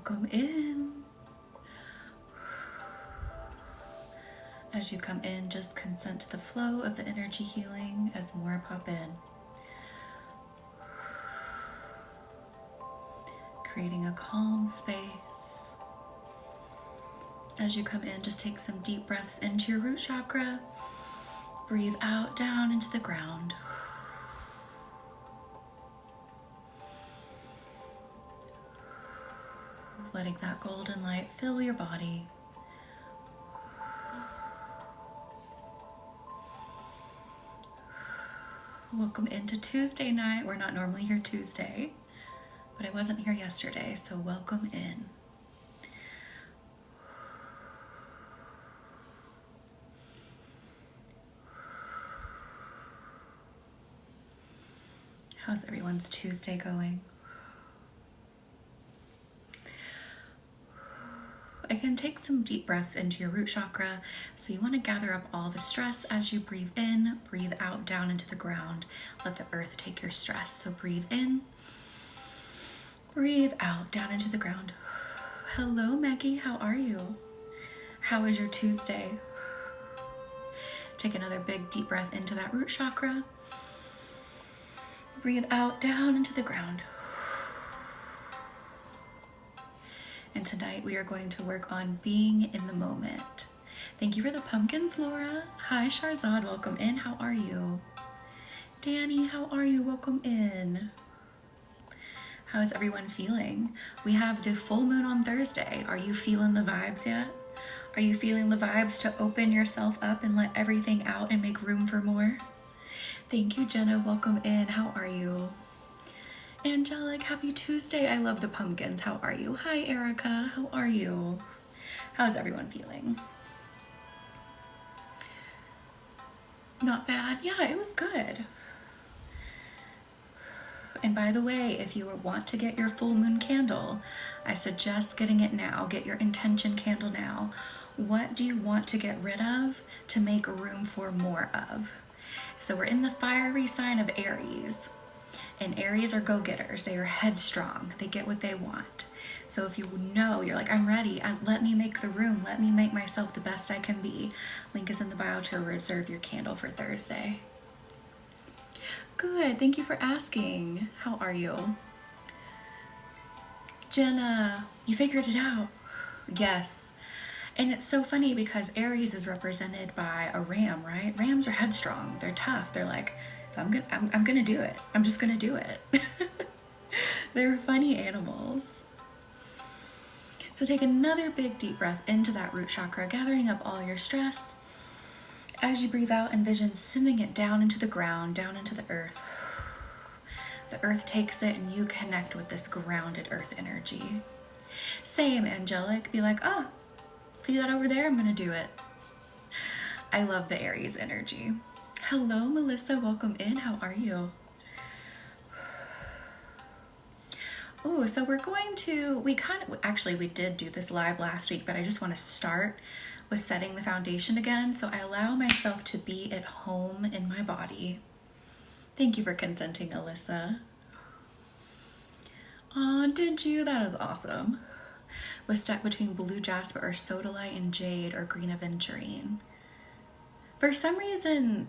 Welcome in. As you come in, just consent to the flow of the energy healing as more pop in. Creating a calm space. As you come in, just take some deep breaths into your root chakra. Breathe out down into the ground. Letting that golden light fill your body. Welcome into Tuesday night. We're not normally here Tuesday, but I wasn't here yesterday, so welcome in. How's everyone's Tuesday going? Again, take some deep breaths into your root chakra. So you want to gather up all the stress as you breathe in, breathe out down into the ground. Let the earth take your stress. So breathe in, breathe out down into the ground. Hello, Maggie, how are you? How is your Tuesday? Take another big deep breath into that root chakra. Breathe out down into the ground. And tonight we are going to work on being in the moment. Thank you for the pumpkins, Laura. Hi, Sharzad, welcome in. How are you? Danny, how are you? Welcome in. How is everyone feeling? We have the full moon on Thursday. Are you feeling the vibes yet? Are you feeling the vibes to open yourself up and let everything out and make room for more? Thank you, Jenna. Welcome in. How are you? Angelic, happy Tuesday. I love the pumpkins. How are you? Hi, Erica. How are you? How's everyone feeling? Not bad. Yeah, it was good. And by the way, if you want to get your full moon candle, I suggest getting it now. Get your intention candle now. What do you want to get rid of to make room for more of? So we're in the fiery sign of Aries. And Aries are go-getters. They are headstrong. They get what they want. So if you know, you're like, I'm ready. Let me make the room. Let me make myself the best I can be. Link is in the bio to reserve your candle for Thursday. Good. Thank you for asking. How are you? Jenna, you figured it out. Yes. And it's so funny because Aries is represented by a ram, right? Rams are headstrong. They're tough. They're like, I'm gonna do it. I'm just gonna do it. They're funny animals. So take another big deep breath into that root chakra, gathering up all your stress. As you breathe out, envision sending it down into the ground, down into the earth. The earth takes it and you connect with this grounded earth energy. Same, Angelic. Be like, oh, see that over there? I'm gonna do it. I love the Aries energy. Hello, Melissa. Welcome in. How are you? Oh, so we're going to, we did do this live last week, but I just want to start with setting the foundation again. So I allow myself to be at home in my body. Thank you for consenting, Alyssa. Oh, did you? That is awesome. Was stuck between blue jasper or sodalite and jade or green aventurine. For some reason,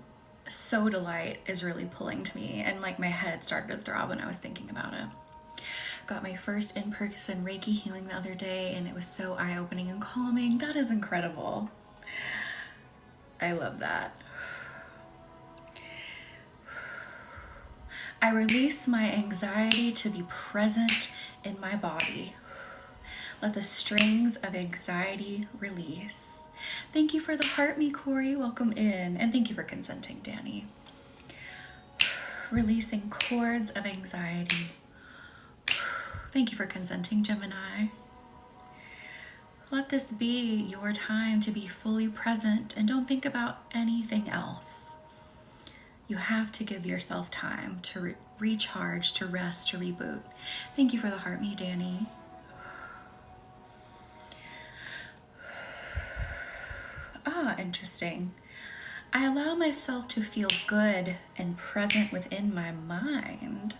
sodalite is really pulling to me, and like my head started to throb when I was thinking about it. Got my first in-person Reiki healing the other day, and it was so eye-opening and calming. That is incredible. I love that. I release my anxiety to be present in my body. Let the strings of anxiety release. Thank you for the heart, me, Corey. Welcome in. And thank you for consenting, Danny. Releasing cords of anxiety. Thank you for consenting, Gemini. Let this be your time to be fully present and don't think about anything else. You have to give yourself time to recharge, to rest, to reboot. Thank you for the heart, me, Danny. Ah, interesting. I allow myself to feel good and present within my mind.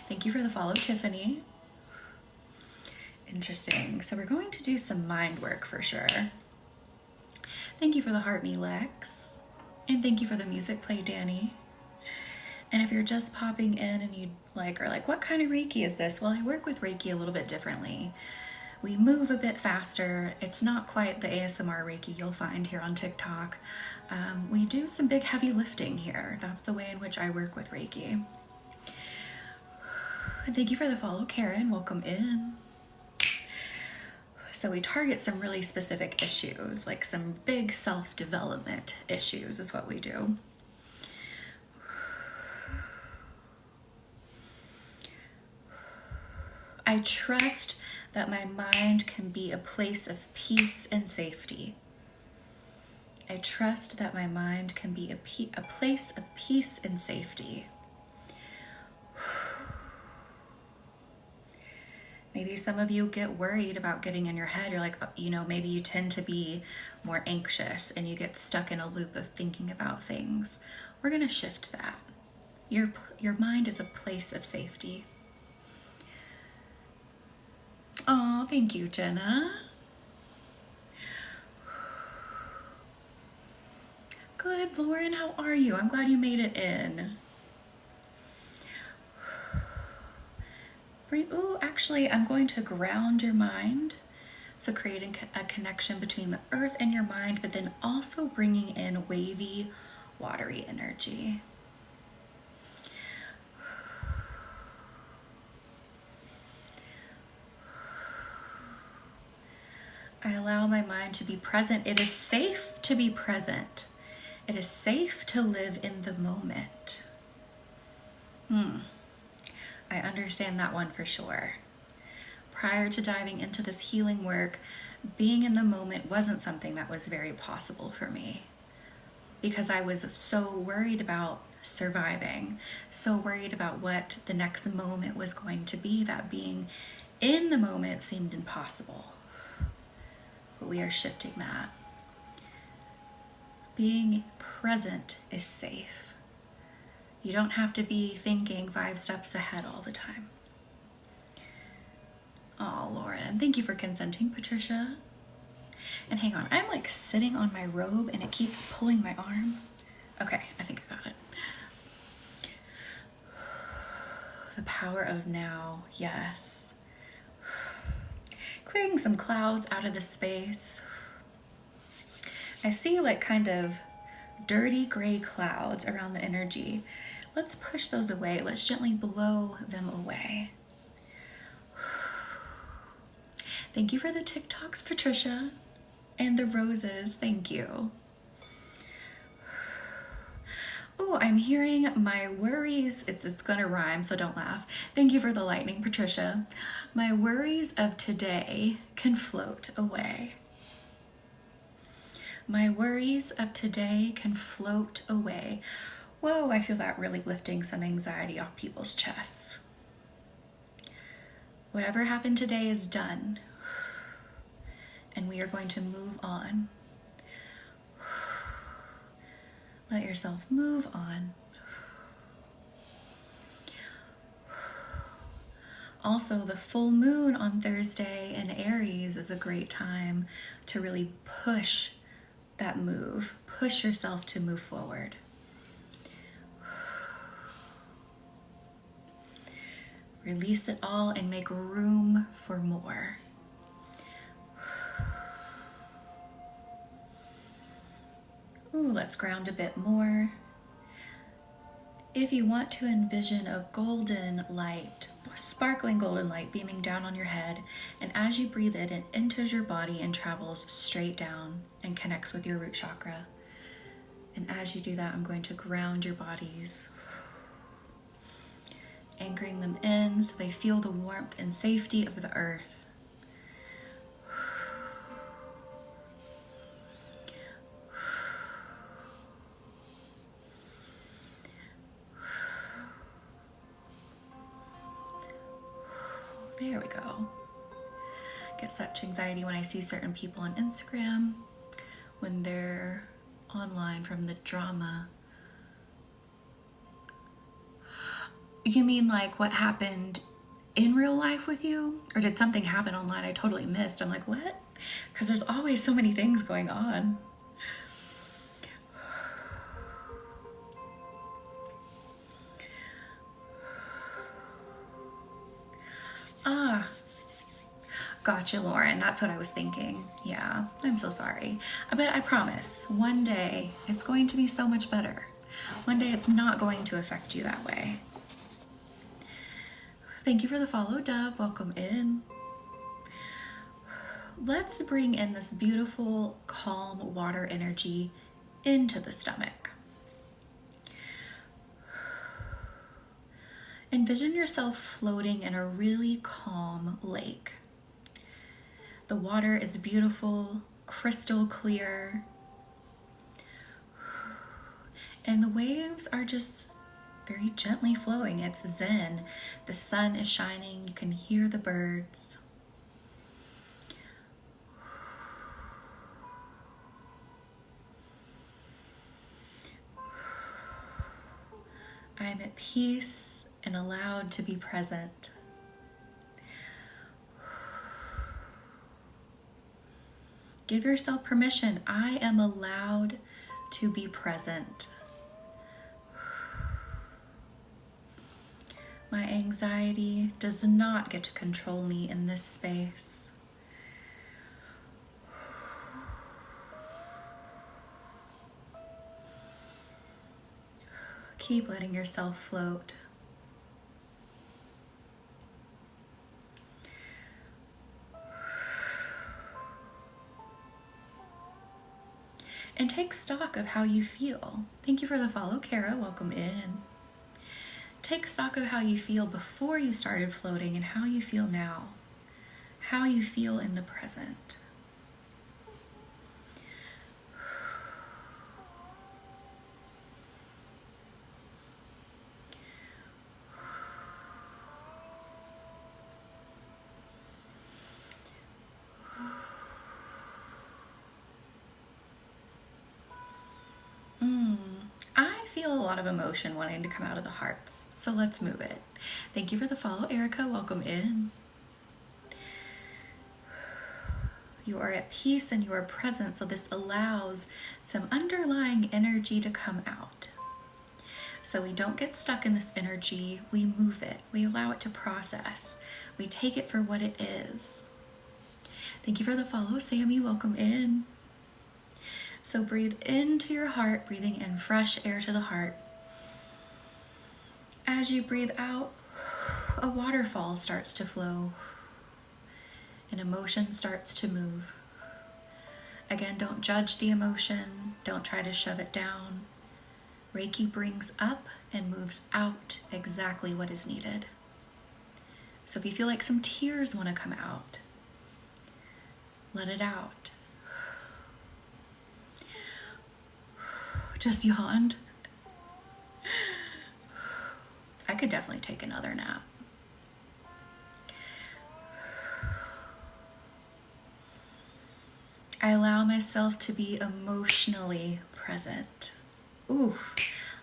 Thank you for the follow, Tiffany. Interesting. So we're going to do some mind work for sure. Thank you for the heart, me Lex. And thank you for the music play, Danny. And if you're just popping in and you are like, what kind of Reiki is this? Well, I work with Reiki a little bit differently. We move a bit faster. It's not quite the ASMR Reiki you'll find here on TikTok. We do some big heavy lifting here. That's the way in which I work with Reiki. And thank you for the follow, Karen. Welcome in. So we target some really specific issues, like some big self-development issues is what we do. I trust that my mind can be a place of peace and safety. I trust that my mind can be a place of peace and safety. Maybe some of you get worried about getting in your head. You're like, maybe you tend to be more anxious and you get stuck in a loop of thinking about things. We're going to shift that. Your mind is a place of safety. Oh, thank you, Jenna. Good, Lauren, how are you? I'm glad you made it in. Ooh, actually, I'm going to ground your mind. So creating a connection between the earth and your mind, but then also bringing in wavy, watery energy. I allow my mind to be present. It is safe to be present. It is safe to live in the moment. I understand that one for sure. Prior to diving into this healing work, being in the moment wasn't something that was very possible for me because I was so worried about surviving, so worried about what the next moment was going to be, that being in the moment seemed impossible. But we are shifting that. Being present is safe. You don't have to be thinking 5 steps ahead all the time. Oh, Lauren, thank you for consenting, Patricia. And hang on, I'm like sitting on my robe and it keeps pulling my arm. Okay, I think I got it. The power of now, yes. Clearing some clouds out of the space. I see like kind of dirty gray clouds around the energy. Let's push those away. Let's gently blow them away. Thank you for the TikToks, Patricia, and the roses. Thank you. Oh, I'm hearing my worries. It's gonna rhyme, so don't laugh. Thank you for the lightning, Patricia. My worries of today can float away. My worries of today can float away. Whoa, I feel that really lifting some anxiety off people's chests. Whatever happened today is done, and we are going to move on. Let yourself move on. Also, the full moon on Thursday in Aries is a great time to really push that move. Push yourself to move forward. Release it all and make room for more. Ooh, let's ground a bit more. If you want to envision a golden light, sparkling golden light beaming down on your head, and as you breathe it enters your body and travels straight down and connects with your root chakra. And as you do that, I'm going to ground your bodies, anchoring them in so they feel the warmth and safety of the earth. There we go. Get such anxiety when I see certain people on Instagram when they're online from the drama. You mean like what happened in real life with you? Or did something happen online I totally missed? I'm like, what? Because there's always so many things going on. Ah, gotcha, Lauren. That's what I was thinking. Yeah, I'm so sorry. But I promise, one day it's going to be so much better. One day it's not going to affect you that way. Thank you for the follow, Dove. Welcome in. Let's bring in this beautiful, calm water energy into the stomach. Envision yourself floating in a really calm lake. The water is beautiful, crystal clear, and the waves are just very gently flowing. It's zen. The sun is shining. You can hear the birds. I am at peace and allowed to be present. Give yourself permission. I am allowed to be present. My anxiety does not get to control me in this space. Keep letting yourself float. And take stock of how you feel. Thank you for the follow, Kara. Welcome in. Take stock of how you feel before you started floating and how you feel now. How you feel in the present. I feel a lot of emotion wanting to come out of the hearts, so let's move it. Thank you for the follow, Erica. Welcome in. You are at peace and you are present, so this allows some underlying energy to come out. So we don't get stuck in this energy, we move it, we allow it to process, we take it for what it is. Thank you for the follow, Sammy. Welcome in. So breathe into your heart, breathing in fresh air to the heart. As you breathe out, a waterfall starts to flow. An emotion starts to move. Again, don't judge the emotion. Don't try to shove it down. Reiki brings up and moves out exactly what is needed. So if you feel like some tears want to come out, let it out. Just yawned. I could definitely take another nap. I allow myself to be emotionally present. Ooh,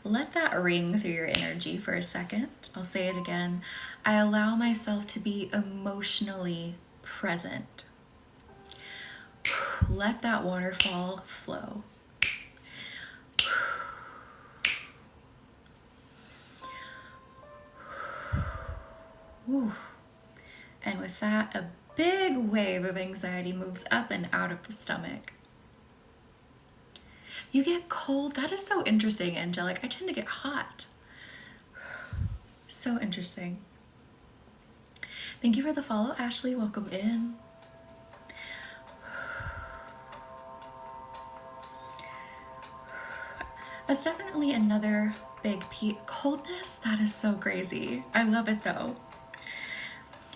let that ring through your energy for a second. I'll say it again. I allow myself to be emotionally present. Let that waterfall flow. Ooh. And with that, a big wave of anxiety moves up and out of the stomach. You get cold? That is so interesting, angelic. I tend to get hot. So interesting. Thank you for the follow, Ashley. Welcome in. That's definitely another big piece. Coldness? That is so crazy. I love it though.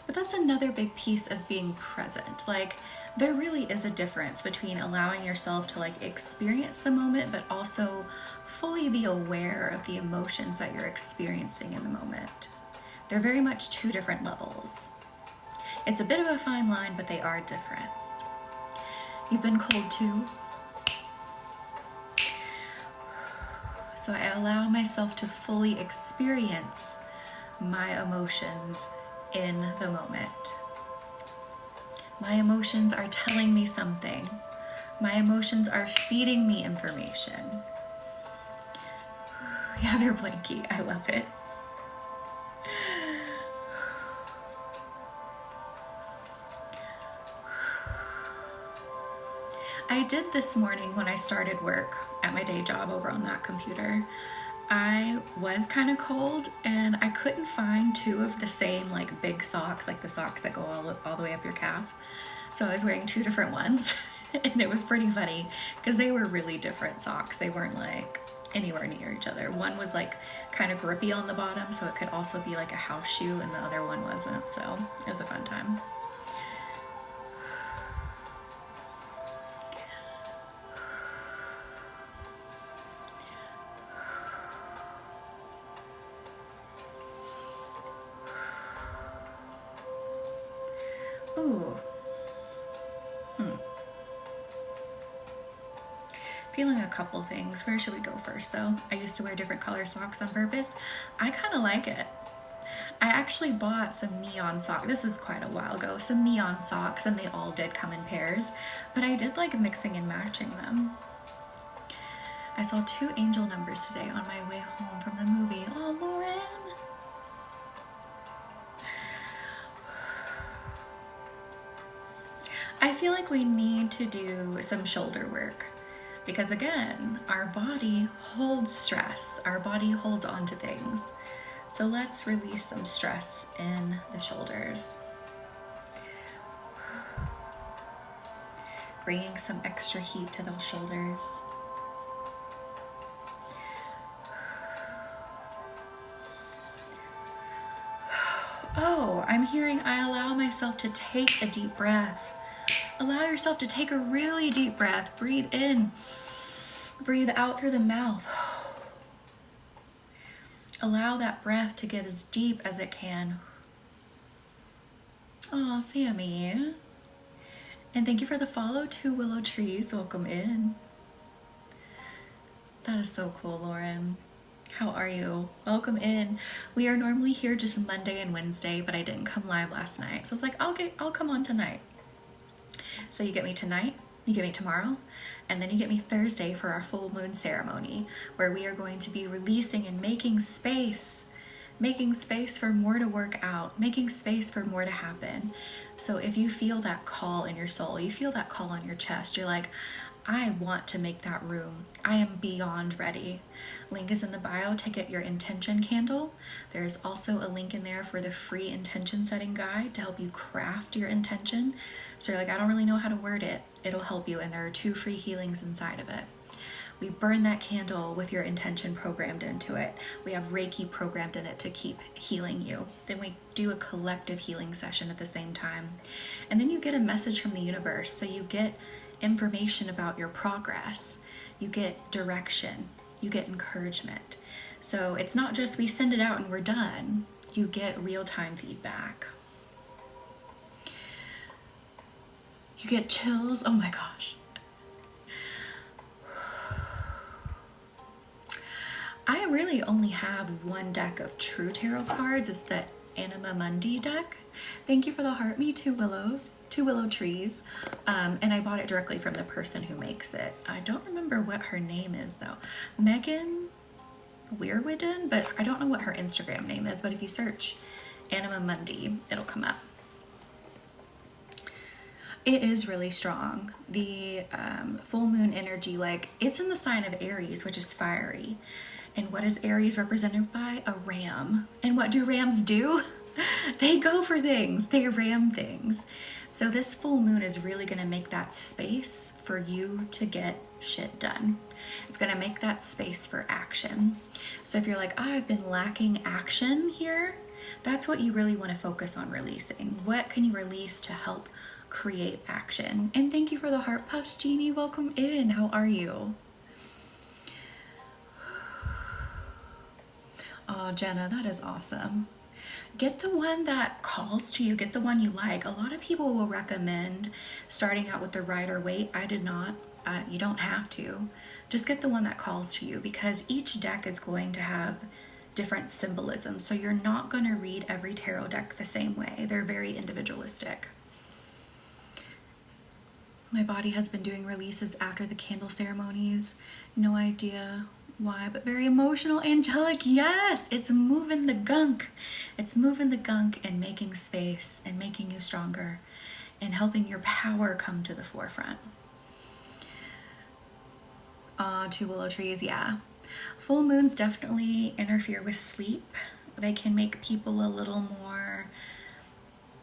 But that's another big piece of being present. Like, there really is a difference between allowing yourself to like experience the moment, but also fully be aware of the emotions that you're experiencing in the moment. They're very much two different levels. It's a bit of a fine line, but they are different. You've been cold too. So I allow myself to fully experience my emotions in the moment. My emotions are telling me something. My emotions are feeding me information. You have your blankie. I love it. I did this morning when I started work at my day job over on that computer. I was kind of cold and I couldn't find two of the same like big socks, like the socks that go all the way up your calf. So I was wearing two different ones and it was pretty funny because they were really different socks. They weren't like anywhere near each other. One was like kind of grippy on the bottom, so it could also be like a house shoe, and the other one wasn't. So it was a fun time. Ooh. Feeling a couple things. Where should we go first though? I used to wear different color socks on purpose. I kind of like it. I actually bought some neon socks. This is quite a while ago. Some neon socks, and they all did come in pairs, but I did like mixing and matching them. I saw 2 angel numbers today on my way home from the movie. Oh, Lauren. I feel like we need to do some shoulder work because again, our body holds stress. Our body holds on to things. So let's release some stress in the shoulders. Bringing some extra heat to those shoulders. Oh, I'm hearing I allow myself to take a deep breath. Allow yourself to take a really deep breath. Breathe in. Breathe out through the mouth. Allow that breath to get as deep as it can. Oh, Sammy. And thank you for the follow to Willow Trees. Welcome in. That is so cool, Lauren. How are you? Welcome in. We are normally here just Monday and Wednesday, but I didn't come live last night. So I was like, I'll come on tonight. So you get me tonight, you get me tomorrow, and then you get me Thursday for our full moon ceremony, where we are going to be releasing and making space for more to work out, making space for more to happen. So if you feel that call in your soul, you feel that call on your chest, you're like, I want to make that room. I am beyond ready. Link is in the bio to get your intention candle. There's also a link in there for the free intention setting guide to help you craft your intention. So you're like, I don't really know how to word it. It'll help you, and there are 2 free healings inside of it. We burn that candle with your intention programmed into it. We have Reiki programmed in it to keep healing you. Then we do a collective healing session at the same time. And then you get a message from the universe. So you get information about your progress. You get direction. You get encouragement. So it's not just we send it out and we're done. You get real-time feedback. You get chills. Oh my gosh. I really only have one deck of true tarot cards. It's the Anima Mundi deck. Thank you for the heart. Me, 2 willows, 2 willow trees. And I bought it directly from the person who makes it. I don't remember what her name is though. Megan Weirwidden, but I don't know what her Instagram name is. But if you search Anima Mundi, it'll come up. It is really strong. The full moon energy, like it's in the sign of Aries, which is fiery. And what is Aries represented by? A ram. And what do rams do? They go for things. They ram things. So this full moon is really going to make that space for you to get shit done. It's going to make that space for action. So if you're like, I've been lacking action here, that's what you really want to focus on releasing. What can you release to help create action? And thank you for the heart puffs, Jeannie. Welcome in. How are you? Oh, Jenna, that is awesome. Get the one that calls to you. Get the one you like. A lot of people will recommend starting out with the Rider Waite. I did not. You don't have to. Just get the one that calls to you, because each deck is going to have different symbolism. So you're not going to read every tarot deck the same way. They're very individualistic. My body has been doing releases after the candle ceremonies. No idea why, but very emotional, angelic. Yes, it's moving the gunk. It's moving the gunk and making space and making you stronger and helping your power come to the forefront. 2 willow trees, yeah. Full moons definitely interfere with sleep. They can make people a little more,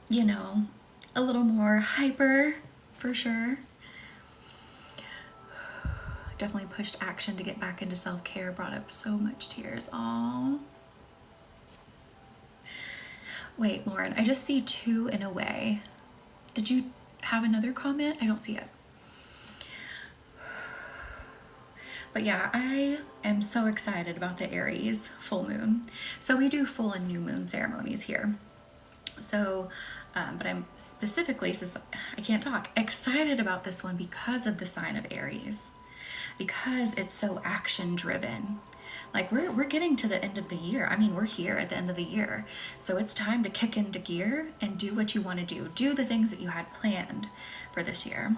you know, a little more hyper, for sure. Definitely pushed action to get back into self-care, brought up so much tears. Aww. Wait, Lauren, I just see 2 in a way. Did you have another comment? I don't see it. But yeah, I am so excited about the Aries full moon. So we do full and new moon ceremonies here. So, but I'm specifically, I can't talk, excited about this one because of the sign of Aries. Because it's so action driven. Like we're getting to the end of the year. I mean, we're here at the end of the year. So it's time to kick into gear and do what you want to do. Do the things that you had planned for this year.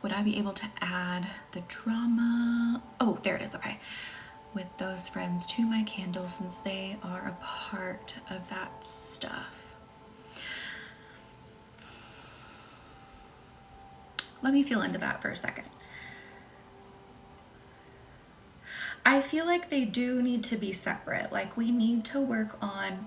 Would I be able to add the drama? Oh, there it is. Okay. With those friends to my candle since they are a part of that stuff. Let me feel into that for a second. I feel like they do need to be separate. Like we need to work on,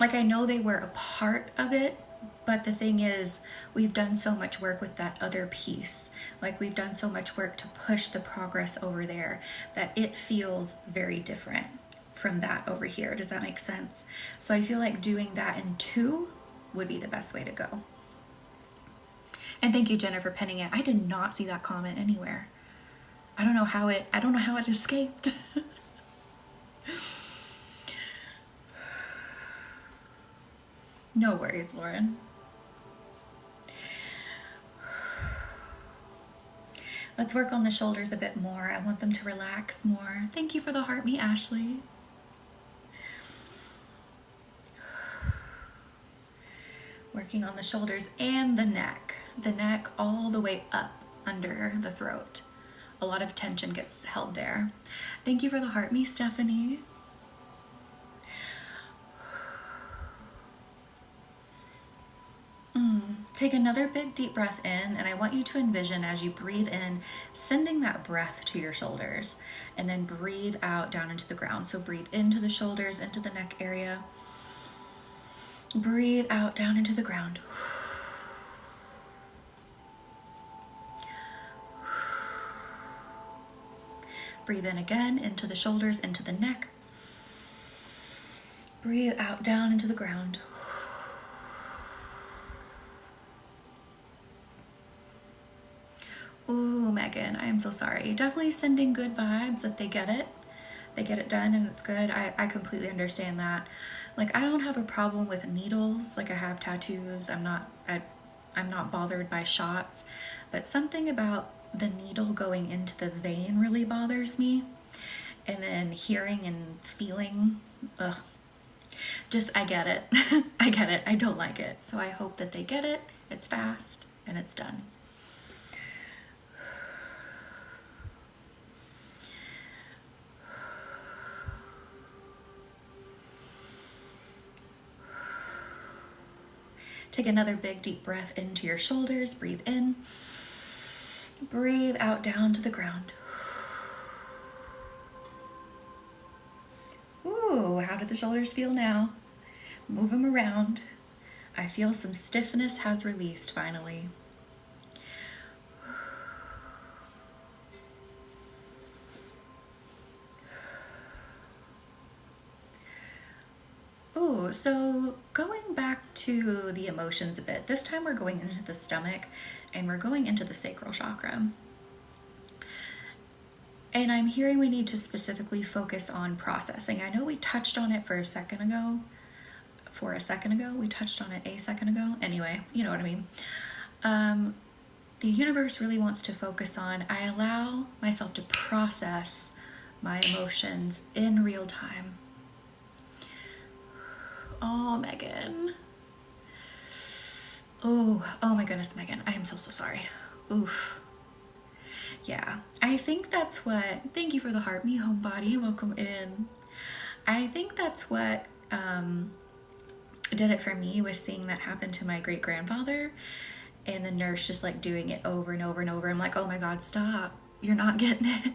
like I know they were a part of it, but the thing is, we've done so much work with that other piece. Like we've done so much work to push the progress over there that it feels very different from that over here. Does that make sense? So I feel like doing that in 2 would be the best way to go. And thank you, Jenna, for pinning it. I did not see that comment anywhere. I don't know how it escaped. No worries, Lauren. Let's work on the shoulders a bit more. I want them to relax more. Thank you for the heart, me, Ashley. Working on the shoulders and the neck. The neck all the way up under the throat. A lot of tension gets held there. Thank you for the heart, me, Stephanie. Take another big deep breath in, and I want you to envision as you breathe in, sending that breath to your shoulders, and then breathe out down into the ground. So breathe into the shoulders, into the neck area. Breathe out down into the ground. Breathe in again, into the shoulders, into the neck. Breathe out down into the ground. Ooh, Megan, I am so sorry. Definitely sending good vibes that they get it. They get it done and it's good. I completely understand that. Like, I don't have a problem with needles. Like, I have tattoos. I'm not bothered by shots. But something about the needle going into the vein really bothers me. And then hearing and feeling, ugh. Just, I get it. I get it. I don't like it. So I hope that they get it. It's fast and it's done. Take another big deep breath into your shoulders. Breathe in. Breathe out down to the ground. Ooh, how do the shoulders feel now? Move them around. I feel some stiffness has released finally. Ooh, so going back to the emotions a bit, this time we're going into the stomach and we're going into the sacral chakra. And I'm hearing we need to specifically focus on processing. I know we touched on it a second ago. We touched on it a second ago. Anyway, you know what I mean. The universe really wants to focus on, I allow myself to process my emotions in real time. Oh, Megan. Oh my goodness, Megan. I am so sorry. Oof. Yeah, I think that's what, thank you for the heart, me homebody, welcome in. I think that's what did it for me, was seeing that happen to my great grandfather, and the nurse just like doing it over and over and over. I'm like, oh my God, stop. You're not getting it.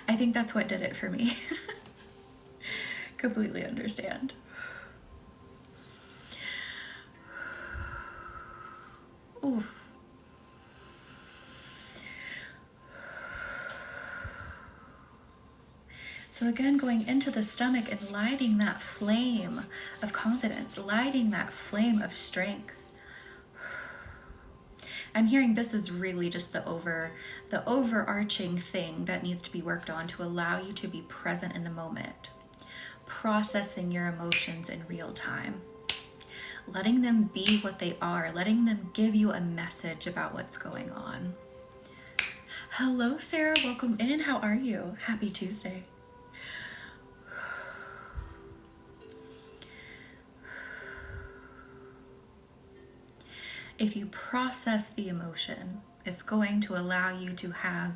I think that's what did it for me. Completely understand. Oof. So again, going into the stomach and lighting that flame of confidence, lighting that flame of strength. I'm hearing this is really just the overarching thing that needs to be worked on to allow you to be present in the moment, processing your emotions in real time, letting them be what they are, letting them give you a message about what's going on. Hello, Sarah. Welcome in. How are you? Happy Tuesday. If you process the emotion, it's going to allow you to have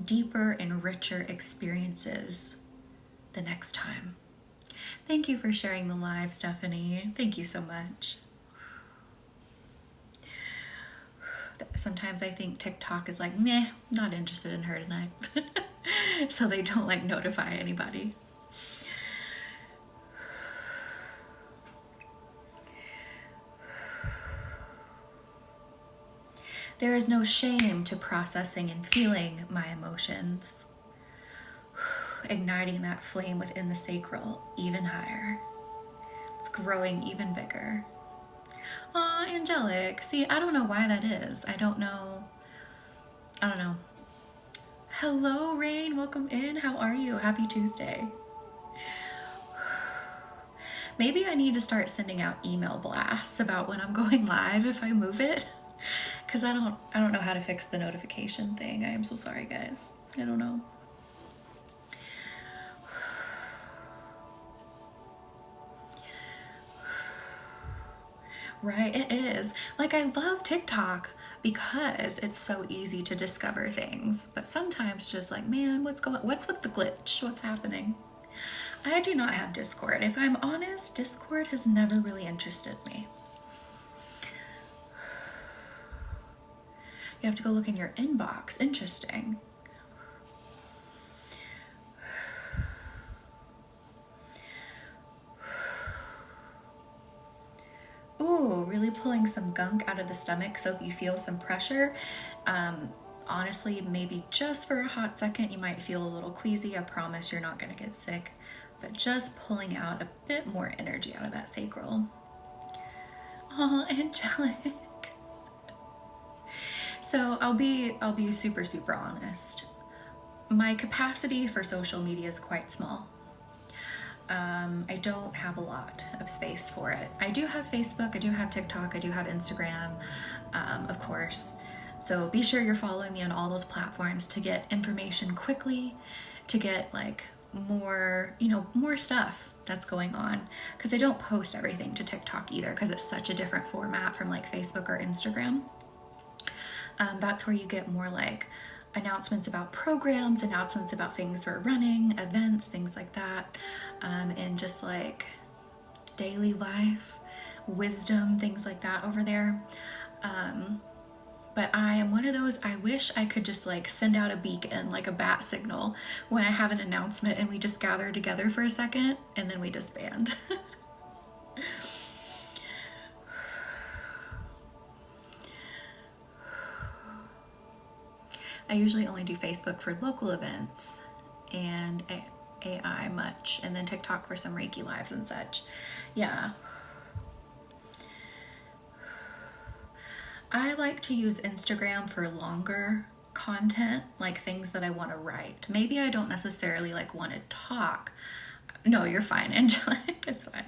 deeper and richer experiences the next time. Thank you for sharing the live, Stephanie. Thank you so much. Sometimes I think TikTok is like, meh, not interested in her tonight. So they don't like notify anybody. There is no shame to processing and feeling my emotions, igniting that flame within the sacral even higher. It's growing even bigger. Aw, angelic. See, I don't know why that is. I don't know. Hello, Rain. Welcome in. How are you? Happy Tuesday. Maybe I need to start sending out email blasts about when I'm going live if I move it. Because I don't know how to fix the notification thing. I am so sorry, guys. I don't know. Right, it is. Like, I love TikTok because it's so easy to discover things. But sometimes just like, man, what's with the glitch? What's happening? I do not have Discord. If I'm honest, Discord has never really interested me. You have to go look in your inbox. Interesting. Ooh, really pulling some gunk out of the stomach. So if you feel some pressure, honestly, maybe just for a hot second, you might feel a little queasy. I promise you're not going to get sick, but just pulling out a bit more energy out of that sacral. Oh, angelic. So I'll be super, super honest. My capacity for social media is quite small. I don't have a lot of space for it. I do have Facebook, I do have TikTok, I do have Instagram, of course. So be sure you're following me on all those platforms to get information quickly, to get like more stuff that's going on. Because I don't post everything to TikTok either, because it's such a different format from like Facebook or Instagram. That's where you get more like announcements about programs, announcements about things we're running, events, things like that, and just like daily life, wisdom, things like that over there. But I am one of those, I wish I could just like send out a beacon, like a bat signal, when I have an announcement and we just gather together for a second and then we disband. I usually only do Facebook for local events and AI much, and then TikTok for some Reiki lives and such. Yeah. I like to use Instagram for longer content, like things that I want to write. Maybe I don't necessarily like want to talk. No, you're fine, Angelic. It's fine.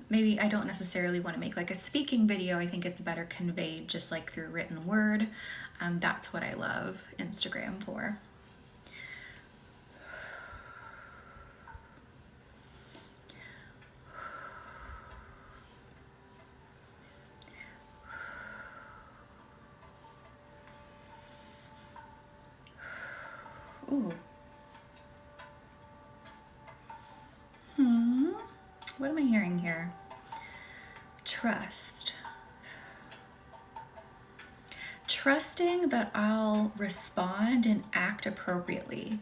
Maybe I don't necessarily want to make like a speaking video. I think it's better conveyed just like through written word. That's what I love Instagram for. Ooh. What am I hearing here? Trust. Trusting that I'll respond and act appropriately.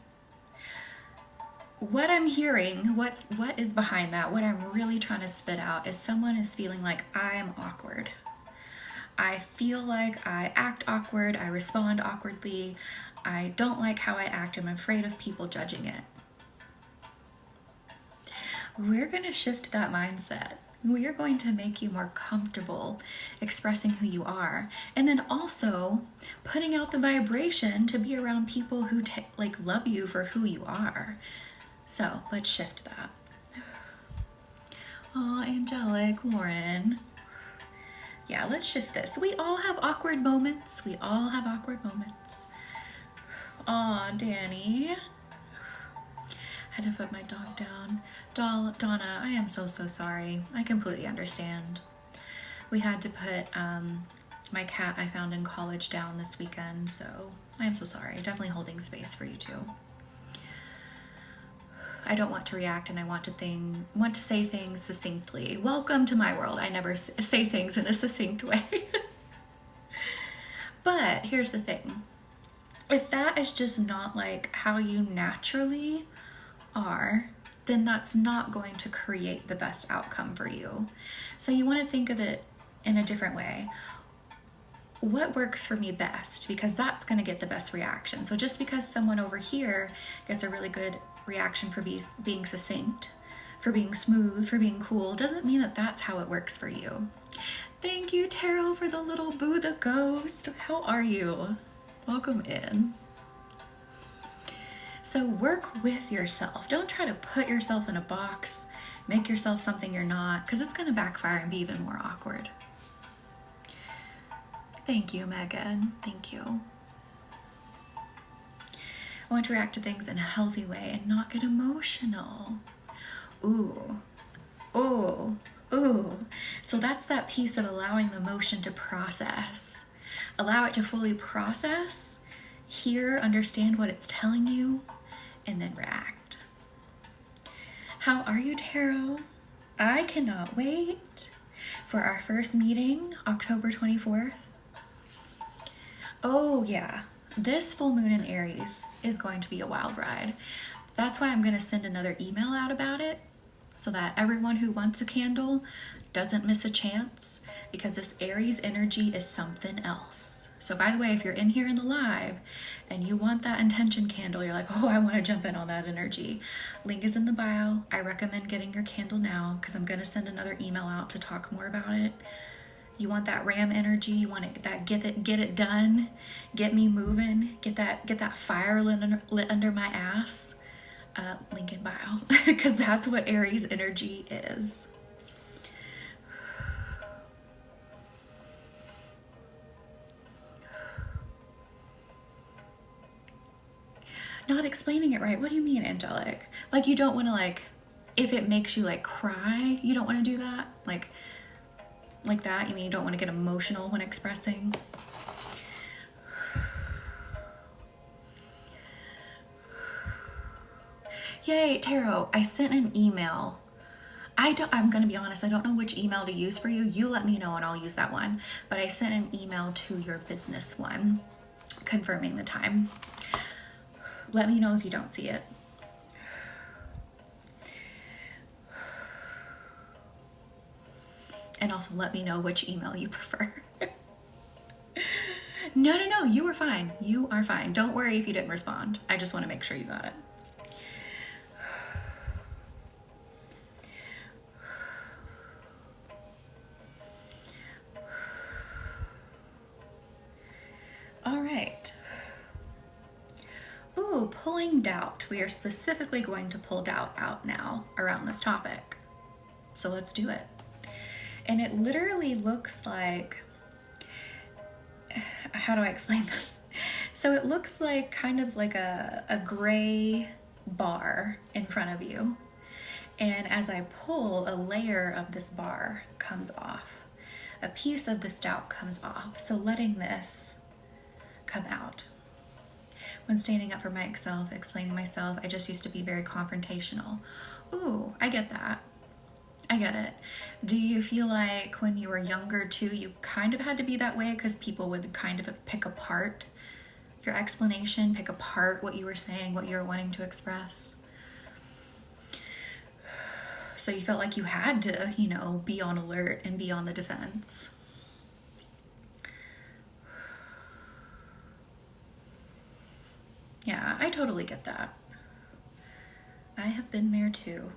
What I'm hearing, what is behind that, what I'm really trying to spit out is someone is feeling like I am awkward. I feel like I act awkward, I respond awkwardly, I don't like how I act, I'm afraid of people judging it. We're going to shift that mindset. We are going to make you more comfortable expressing who you are, and then also putting out the vibration to be around people who love you for who you are. So let's shift that. Oh, angelic, Lauren. Yeah, let's shift this. We all have awkward moments. We all have awkward moments. Aw, Danny. Had to put my dog down. Donna, I am so sorry. I completely understand. We had to put my cat I found in college down this weekend, so I am so sorry. Definitely holding space for you too. I don't want to react, and I want to say things succinctly. Welcome to my world. I never say things in a succinct way. But here's the thing. If that is just not like how you naturally are, then that's not going to create the best outcome for you. So you want to think of it in a different way. What works for me best? Because that's going to get the best reaction. So just because someone over here gets a really good reaction for being succinct, for being smooth, for being cool, doesn't mean that that's how it works for you. Thank you, Tarot, for the little Buddha ghost. How are you? Welcome in. So work with yourself. Don't try to put yourself in a box, make yourself something you're not, because it's going to backfire and be even more awkward. Thank you, Megan. Thank you. I want to react to things in a healthy way and not get emotional. Ooh, ooh, ooh. So that's that piece of allowing the emotion to process. Allow it to fully process, hear, understand what it's telling you, and then react. How are you, Tarot? I cannot wait for our first meeting, October 24th. Oh yeah, this full moon in Aries is going to be a wild ride. That's why I'm going to send another email out about it so that everyone who wants a candle doesn't miss a chance, because this Aries energy is something else. So by the way, if you're in here in the live and you want that intention candle, you're like, oh, I want to jump in on that energy, link is in the bio. I recommend getting your candle now because I'm going to send another email out to talk more about it. You want that ram energy, you want it, that get it done, get me moving, get that fire lit under my ass, link in bio, because that's what Aries energy is. Not explaining it right. What do you mean, angelic? Like you don't want to, like, if it makes you like cry, you don't want to do that? Like that? You mean you don't want to get emotional when expressing? Yay, Tarot, I sent an email. I'm going to be honest, I don't know which email to use for you. You let me know and I'll use that one. But I sent an email to your business one confirming the time. Let me know if you don't see it. And also let me know which email you prefer. No, you were fine. You are fine. Don't worry if you didn't respond. I just want to make sure you got it. All right. Ooh, pulling doubt. We are specifically going to pull doubt out now around this topic. So let's do it. And it literally looks like, how do I explain this? So it looks like kind of like a gray bar in front of you. And as I pull, a layer of this bar comes off. A piece of this doubt comes off. So letting this come out. When standing up for myself, explaining myself, I just used to be very confrontational. Ooh, I get that. I get it. Do you feel like when you were younger too, you kind of had to be that way because people would kind of pick apart your explanation, pick apart what you were saying, what you were wanting to express? So you felt like you had to, be on alert and be on the defense. Yeah, I totally get that. I have been there too.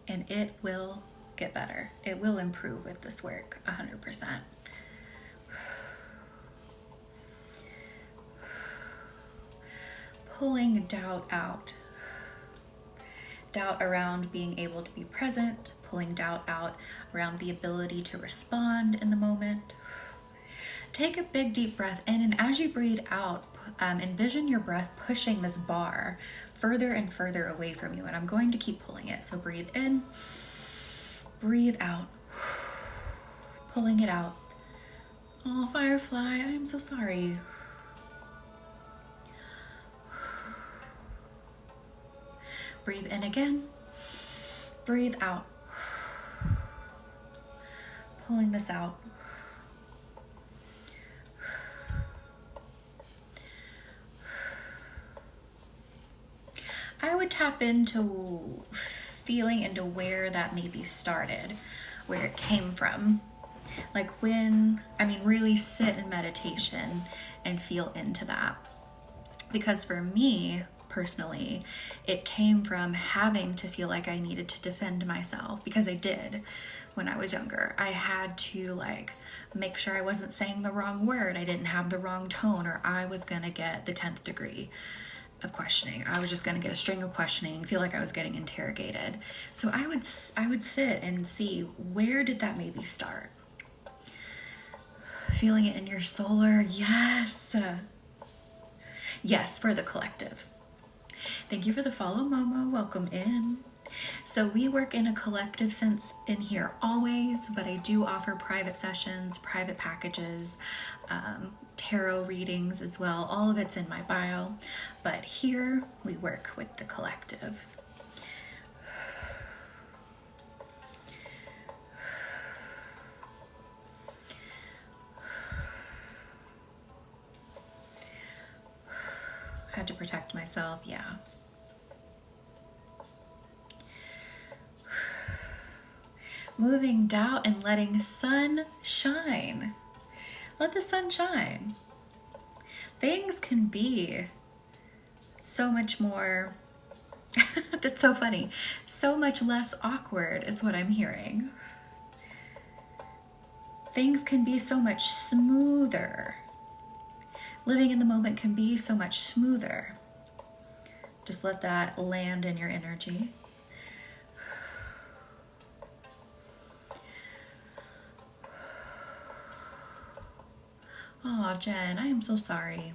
And it will get better. It will improve with this work, 100%. Pulling doubt out. Doubt around being able to be present, pulling doubt out around the ability to respond in the moment. Take a big deep breath in, and as you breathe out, envision your breath pushing this bar further and further away from you. And I'm going to keep pulling it. So breathe in, breathe out, pulling it out. Oh, Firefly, I am so sorry. Breathe in again, breathe out, pulling this out. I would tap into feeling into where that maybe started, where it came from. Like really sit in meditation and feel into that. Because for me, personally, it came from having to feel like I needed to defend myself, because I did when I was younger. I had to make sure I wasn't saying the wrong word, I didn't have the wrong tone, or I was gonna get the 10th degree of questioning. I was just going to get a string of questioning, feel like I was getting interrogated. So I would sit and see, where did that maybe start? Feeling it in your solar. Yes. Yes, for the collective. Thank you for the follow, Momo. Welcome in. So we work in a collective sense in here always, but I do offer private sessions, private packages, tarot readings as well. All of it's in my bio, but here we work with the collective. Had to protect myself, yeah. Moving doubt and letting sun shine. Let the sun shine. Things can be so much more, that's so funny, so much less awkward is what I'm hearing. Things can be so much smoother. Living in the moment can be so much smoother. Just let that land in your energy. Oh, Jen, I am so sorry.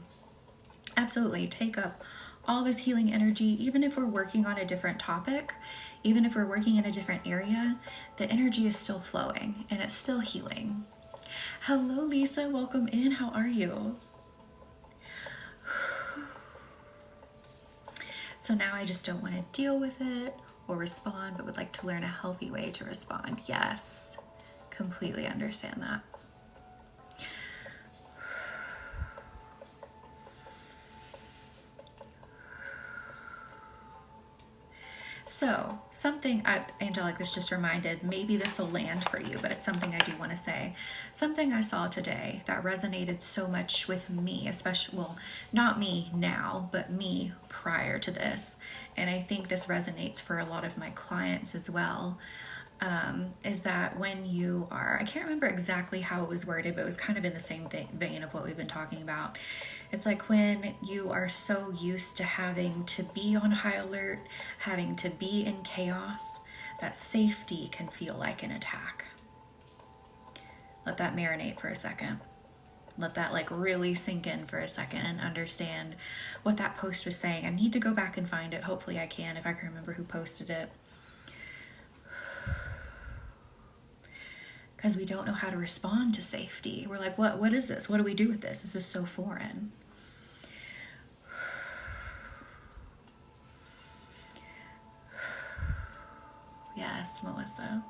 Absolutely, take up all this healing energy, even if we're working on a different topic, even if we're working in a different area, the energy is still flowing and it's still healing. Hello, Lisa, welcome in. How are you? So now I just don't want to deal with it or respond, but would like to learn a healthy way to respond. Yes, completely understand that. So something, Angelic, this just reminded, maybe this will land for you, but it's something I do want to say. Something I saw today that resonated so much with me, especially, well, not me now, but me prior to this. And I think this resonates for a lot of my clients as well. Is that when you are, I can't remember exactly how it was worded, but it was kind of in the same vein of what we've been talking about. It's like when you are so used to having to be on high alert, having to be in chaos, that safety can feel like an attack. Let that marinate for a second. Let that really sink in for a second and understand what that post was saying. I need to go back and find it. Hopefully I can, if I can remember who posted it. Because we don't know how to respond to safety. We're like, what is this? What do we do with this? This is so foreign. Yes, Melissa.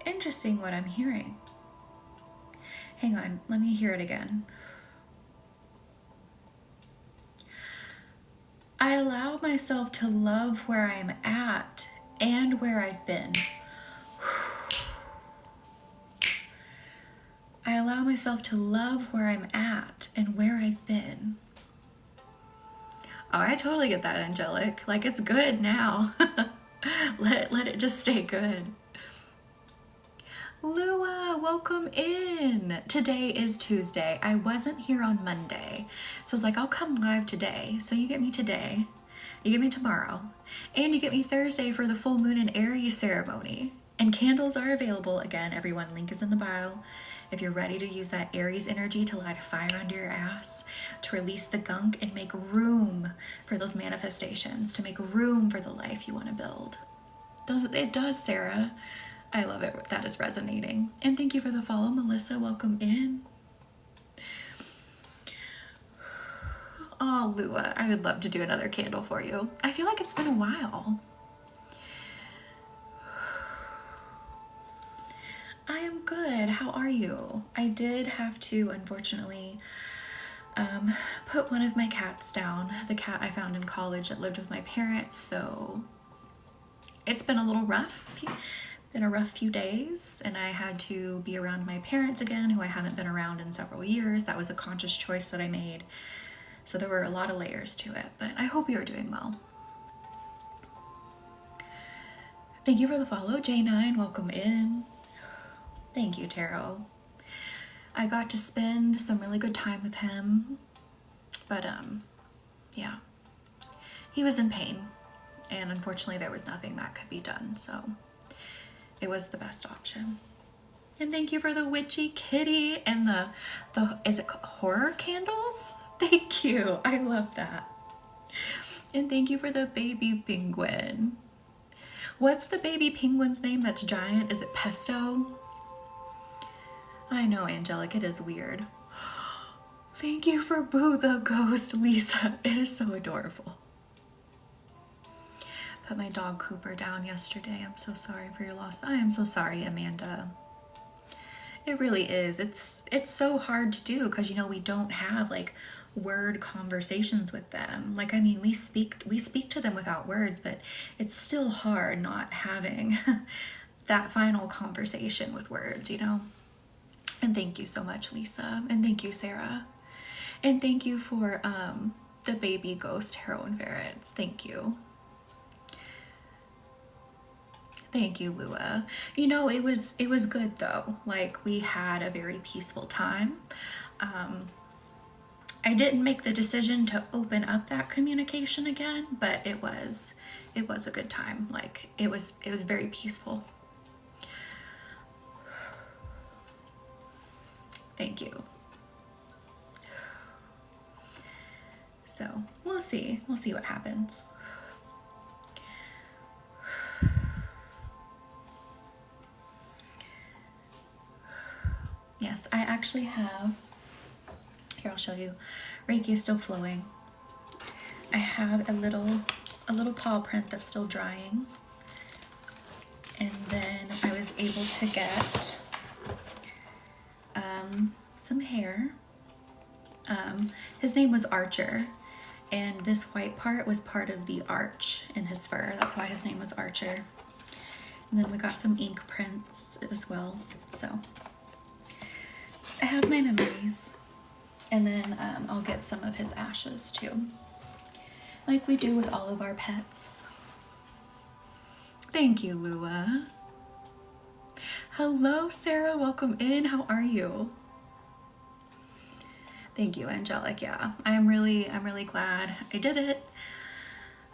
Interesting what I'm hearing. Hang on, let me hear it again. I allow myself to love where I'm at and where I've been. I allow myself to love where I'm at and where I've been. Oh, I totally get that, angelic. Like, it's good now. let it just stay good. Lua, welcome in. Today is Tuesday. I wasn't here on Monday. So I was like, I'll come live today. So you get me today, you get me tomorrow, and you get me Thursday for the full moon and Aries ceremony. And candles are available. Again, everyone, link is in the bio. If you're ready to use that Aries energy to light a fire under your ass, to release the gunk and make room for those manifestations, to make room for the life you want to build. It does, Sarah. I love it. That is resonating. And thank you for the follow, Melissa. Welcome in. Oh, Lua, I would love to do another candle for you. I feel like it's been a while. I am good. How are you? I did have to, unfortunately, put one of my cats down. The cat I found in college that lived with my parents. So it's been a little rough. Been a rough few days, and I had to be around my parents again, who I haven't been around in several years. That was a conscious choice that I made. So there were a lot of layers to it, but I hope you're doing well. Thank you for the follow, J9. Welcome in. Thank you, Tarot. I got to spend some really good time with him, but yeah, he was in pain, and unfortunately there was nothing that could be done, so it was the best option. And thank you for the witchy kitty and the is it horror candles? Thank you. I love that. And thank you for the baby penguin. What's the baby penguin's name that's giant? Is it Pesto? I know, angelic, it is weird. Thank you for Boo the Ghost, Lisa. It is so adorable. Put my dog Cooper down yesterday. I'm so sorry for your loss. I am so sorry, Amanda. It really is. It's so hard to do because, you know, we don't have like word conversations with them. Like, I mean, we speak to them without words, but it's still hard not having that final conversation with words, you know? And thank you so much, Lisa. And thank you, Sarah. And thank you for the baby ghost heroine ferrets. Thank you. Thank you, Lua. You know, it was good though. Like, we had a very peaceful time. I didn't make the decision to open up that communication again, but it was a good time. Like, it was very peaceful. Thank you. So we'll see what happens. Yes, I actually have, here I'll show you, Reiki is still flowing. I have a little paw print that's still drying. And then I was able to get some hair. His name was Archer, and this white part was part of the arch in his fur. That's why his name was Archer. And then we got some ink prints as well. So I have my memories, and then I'll get some of his ashes too, like we do with all of our pets. Thank you, Lua. Hello, Sarah. Welcome in. How are you? Thank you, angelic. Yeah, I'm really glad I did it.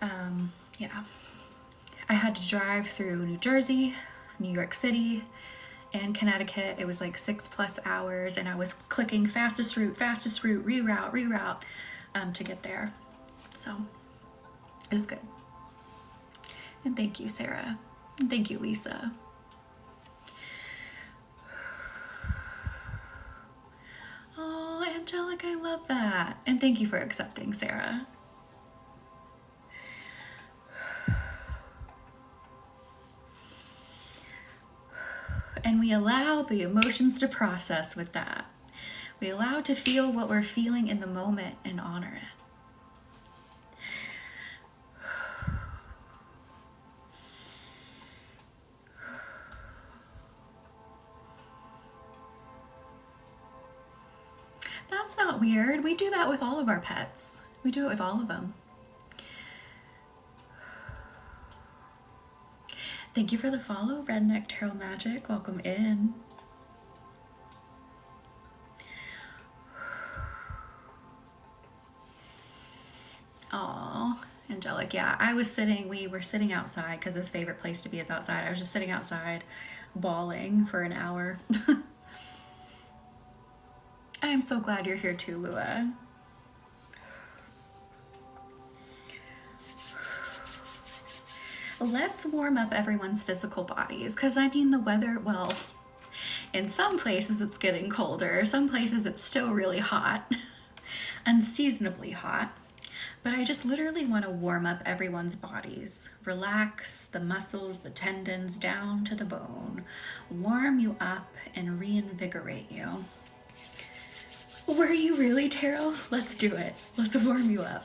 Yeah, I had to drive through New Jersey, New York City, and Connecticut. It was like 6+ hours, and I was clicking fastest route, reroute, to get there. So it was good. And thank you, Sarah. And thank you, Lisa. Oh, Angelic, I love that. And thank you for accepting, Sarah. And we allow the emotions to process with that. We allow to feel what we're feeling in the moment and honor it. That's not weird. We do that with all of our pets. We do it with all of them. Thank you for the follow, Redneck Tarot Magic. Welcome in. Aw, Angelic, yeah. We were sitting outside because his favorite place to be is outside. I was just sitting outside bawling for an hour. I am so glad you're here too, Lua. Let's warm up everyone's physical bodies, because I mean the weather, well, in some places it's getting colder, some places it's still really hot, unseasonably hot, but I just literally want to warm up everyone's bodies. Relax the muscles, the tendons down to the bone, warm you up and reinvigorate you. Were you really, Tarot? Let's do it. Let's warm you up.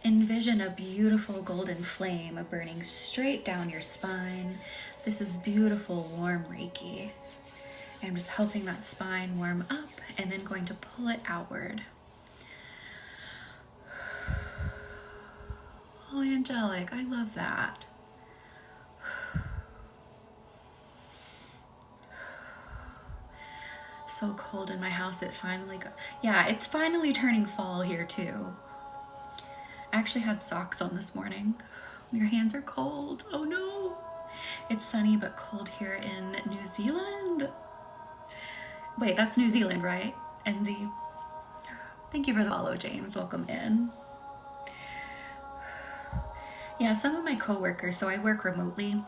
Envision a beautiful golden flame burning straight down your spine. This is beautiful, warm Reiki. I'm just helping that spine warm up and then going to pull it outward. Oh, Angelic, I love that. So cold in my house, it finally got, yeah, it's finally turning fall here too. I actually had socks on this morning. Your hands are cold. Oh no. It's sunny but cold here in New Zealand. Wait, that's New Zealand, right? NZ. Thank you for the follow, James. Welcome in. Yeah, some of my coworkers, so I work remotely,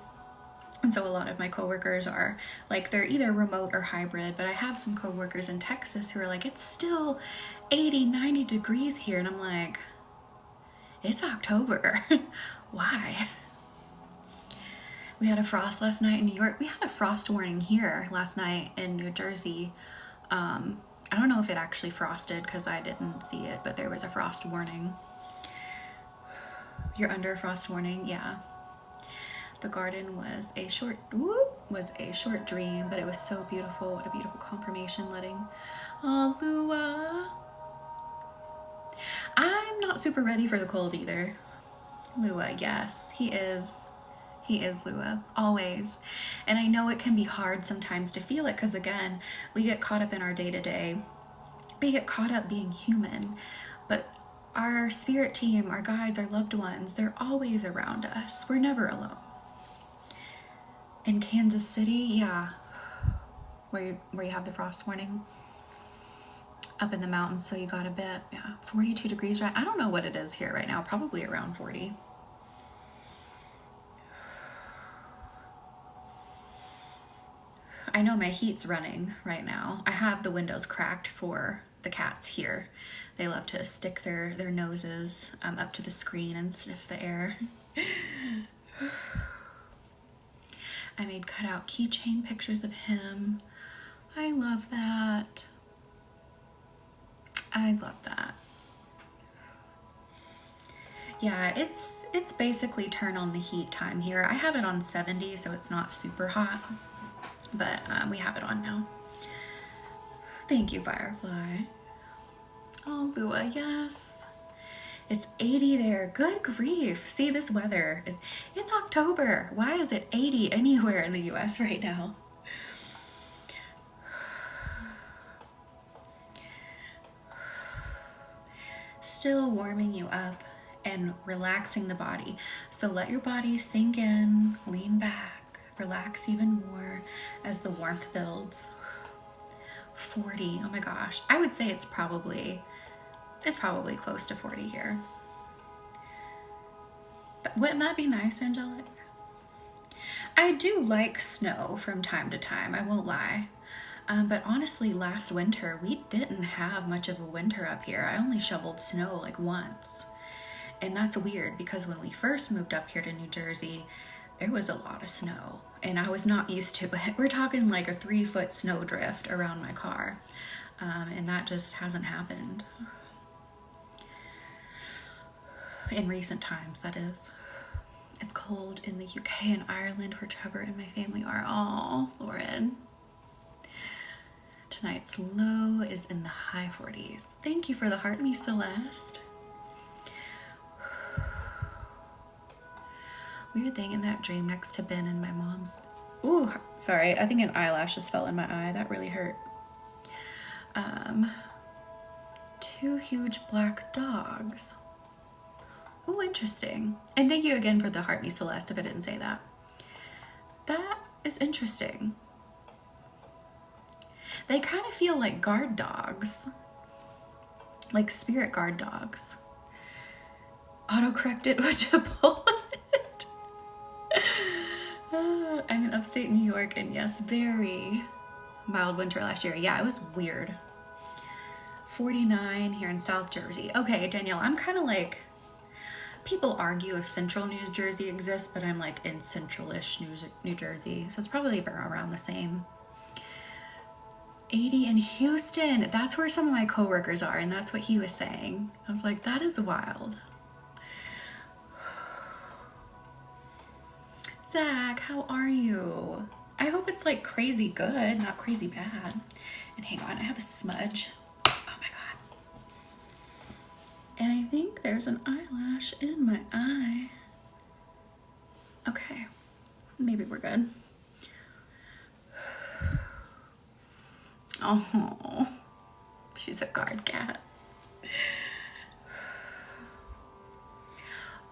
and so a lot of my coworkers are like, they're either remote or hybrid, but I have some coworkers in Texas who are like, it's still 80, 90 degrees here. And I'm like, it's October. Why? We had a frost last night in New York. We had a frost warning here last night in New Jersey. I don't know if it actually frosted because I didn't see it, but there was a frost warning. You're under a frost warning? Yeah. The garden was a short dream, but it was so beautiful. What a beautiful confirmation letting. Oh, Lua. I'm not super ready for the cold either. Lua, yes, he is. He is, Lua, always. And I know it can be hard sometimes to feel it because, again, we get caught up in our day-to-day. We get caught up being human. But our spirit team, our guides, our loved ones, they're always around us. We're never alone. In Kansas City, yeah, where you have the frost warning. Up in the mountains, so you got a bit, yeah, 42 degrees, right? I don't know what it is here right now, probably around 40. I know my heat's running right now. I have the windows cracked for the cats here. They love to stick their noses up to the screen and sniff the air. I made cutout keychain pictures of him. I love that. I love that. Yeah, it's basically turn on the heat time here. I have it on 70, so it's not super hot, but we have it on now. Thank you, Firefly. Oh, Lua, yes. It's 80 there. Good grief. See, this weather it's October. Why is it 80 anywhere in the US right now? Still warming you up and relaxing the body. So let your body sink in, lean back, relax even more as the warmth builds. 40, oh my gosh. I would say it's probably close to 40 here. Wouldn't that be nice, Angelic? I do like snow from time to time, I won't lie. But honestly, last winter, we didn't have much of a winter up here. I only shoveled snow like once. And that's weird because when we first moved up here to New Jersey, there was a lot of snow and I was not used to it. We're talking like a 3-foot snow drift around my car. And that just hasn't happened. In recent times, that is. It's cold in the UK and Ireland where Trevor and my family are. Oh, Lauren. Tonight's low is in the high 40s. Thank you for the heart, me Celeste. Weird thing in that dream next to Ben and my mom's. Ooh, sorry. I think an eyelash just fell in my eye. That really hurt. 2 huge black dogs. Ooh, interesting. And thank you again for the heart, me Celeste, if I didn't say that. That is interesting. They kind of feel like guard dogs. Like spirit guard dogs. Autocorrect it, would you pull it? I'm in upstate New York, and yes, very mild winter last year. Yeah, it was weird. 49 here in South Jersey. Okay, Danielle, I'm kind of like, people argue if central New Jersey exists, but I'm like in central-ish New Jersey, so it's probably around the same. 80 in Houston. That's where some of my coworkers are, and that's what he was saying. I was like, that is wild. Zach, how are you? I hope it's like crazy good, not crazy bad. And hang on, I have a smudge. Oh my god. And I think there's an eyelash in my eye. Okay, maybe we're good. Oh, she's a guard cat.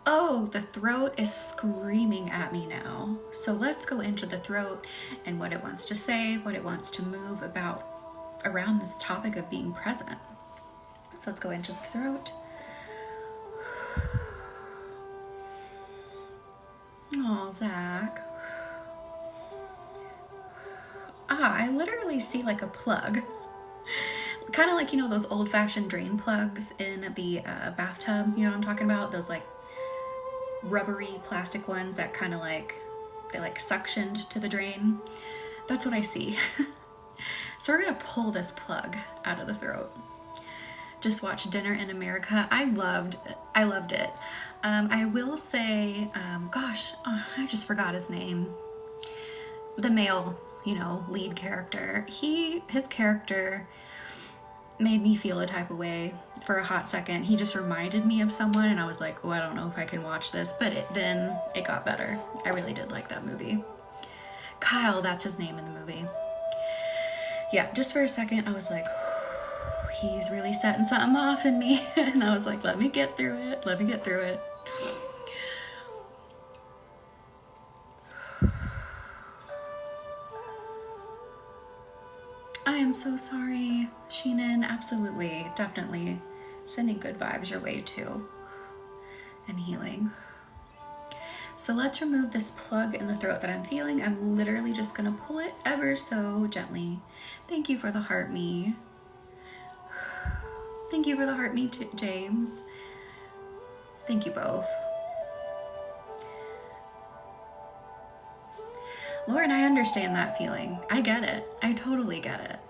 Oh, the throat is screaming at me now. So let's go into the throat and what it wants to say, what it wants to move about around this topic of being present. So let's go into the throat. Oh, Zach. I literally see like a plug. Kind of like, you know, those old-fashioned drain plugs in the bathtub. You know what I'm talking about? Those like rubbery plastic ones that kind of like, they like suctioned to the drain. That's what I see. So we're gonna pull this plug out of the throat. Just watched Dinner in America. I loved it. I will say, gosh, I just forgot his name. The male, you know, lead character. His character made me feel a type of way for a hot second. He just reminded me of someone, and I was like, oh, I don't know if I can watch this, but then it got better. I really did like that movie. Kyle, that's his name in the movie. Yeah, just for a second, I was like, he's really setting something off in me. And I was like, let me get through it. Let me get through it. I am so sorry, Sheenan. Absolutely, definitely sending good vibes your way too. And healing. So let's remove this plug in the throat that I'm feeling. I'm literally just gonna pull it ever so gently. Thank you for the heart me. Thank you for the heart me, James. Thank you both. Lauren, I understand that feeling. I get it. I totally get it.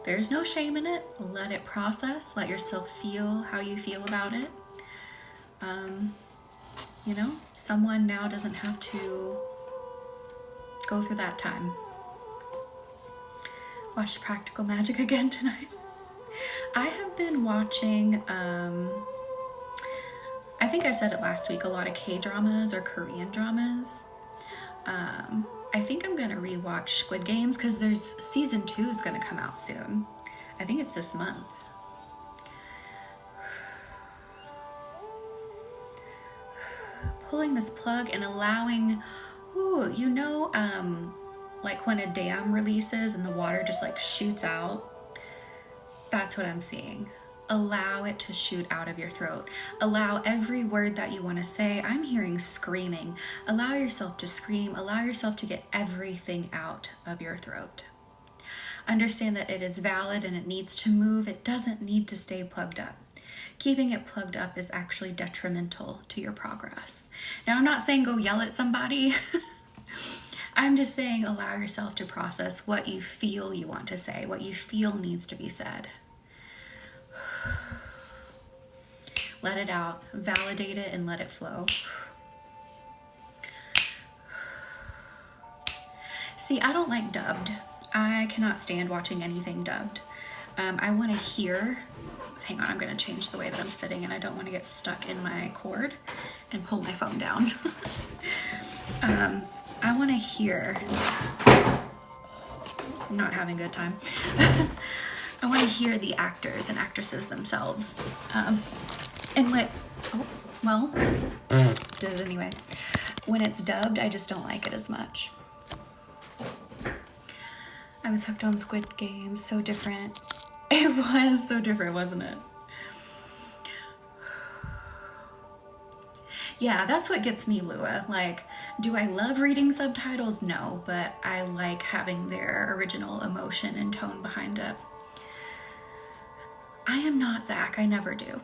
There's no shame in it. Let it process. Let yourself feel how you feel about it. You know, someone now doesn't have to go through that time. Watched Practical Magic again tonight. I have been watching, I think I said it last week, a lot of K-dramas or Korean dramas. I think I'm gonna rewatch Squid Games because there's season 2 is gonna come out soon. I think it's this month. Pulling this plug and allowing, ooh, you know, like when a dam releases and the water just like shoots out. That's what I'm seeing. allow it to shoot out of your throat. Allow every word that you want to say. I'm hearing screaming. Allow yourself to scream. Allow yourself to get everything out of your throat. Understand that it is valid and it needs to move. It doesn't need to stay plugged up. Keeping it plugged up is actually detrimental to your progress. Now, I'm not saying go yell at somebody. I'm just saying allow yourself to process what you feel you want to say, what you feel needs to be said. Let it out, validate it, and let it flow. See, I don't like dubbed. I cannot stand watching anything dubbed. I want to hear, hang on, I'm going to change the way that I'm sitting and I don't want to get stuck in my cord and pull my phone down. I want to hear, I'm not having a good time. I want to hear the actors and actresses themselves. And when it's, did it anyway. When it's dubbed, I just don't like it as much. I was hooked on Squid Game, so different. It was so different, wasn't it? Yeah, that's what gets me, Lua. Like, do I love reading subtitles? No, but I like having their original emotion and tone behind it. I am not Zach, I never do.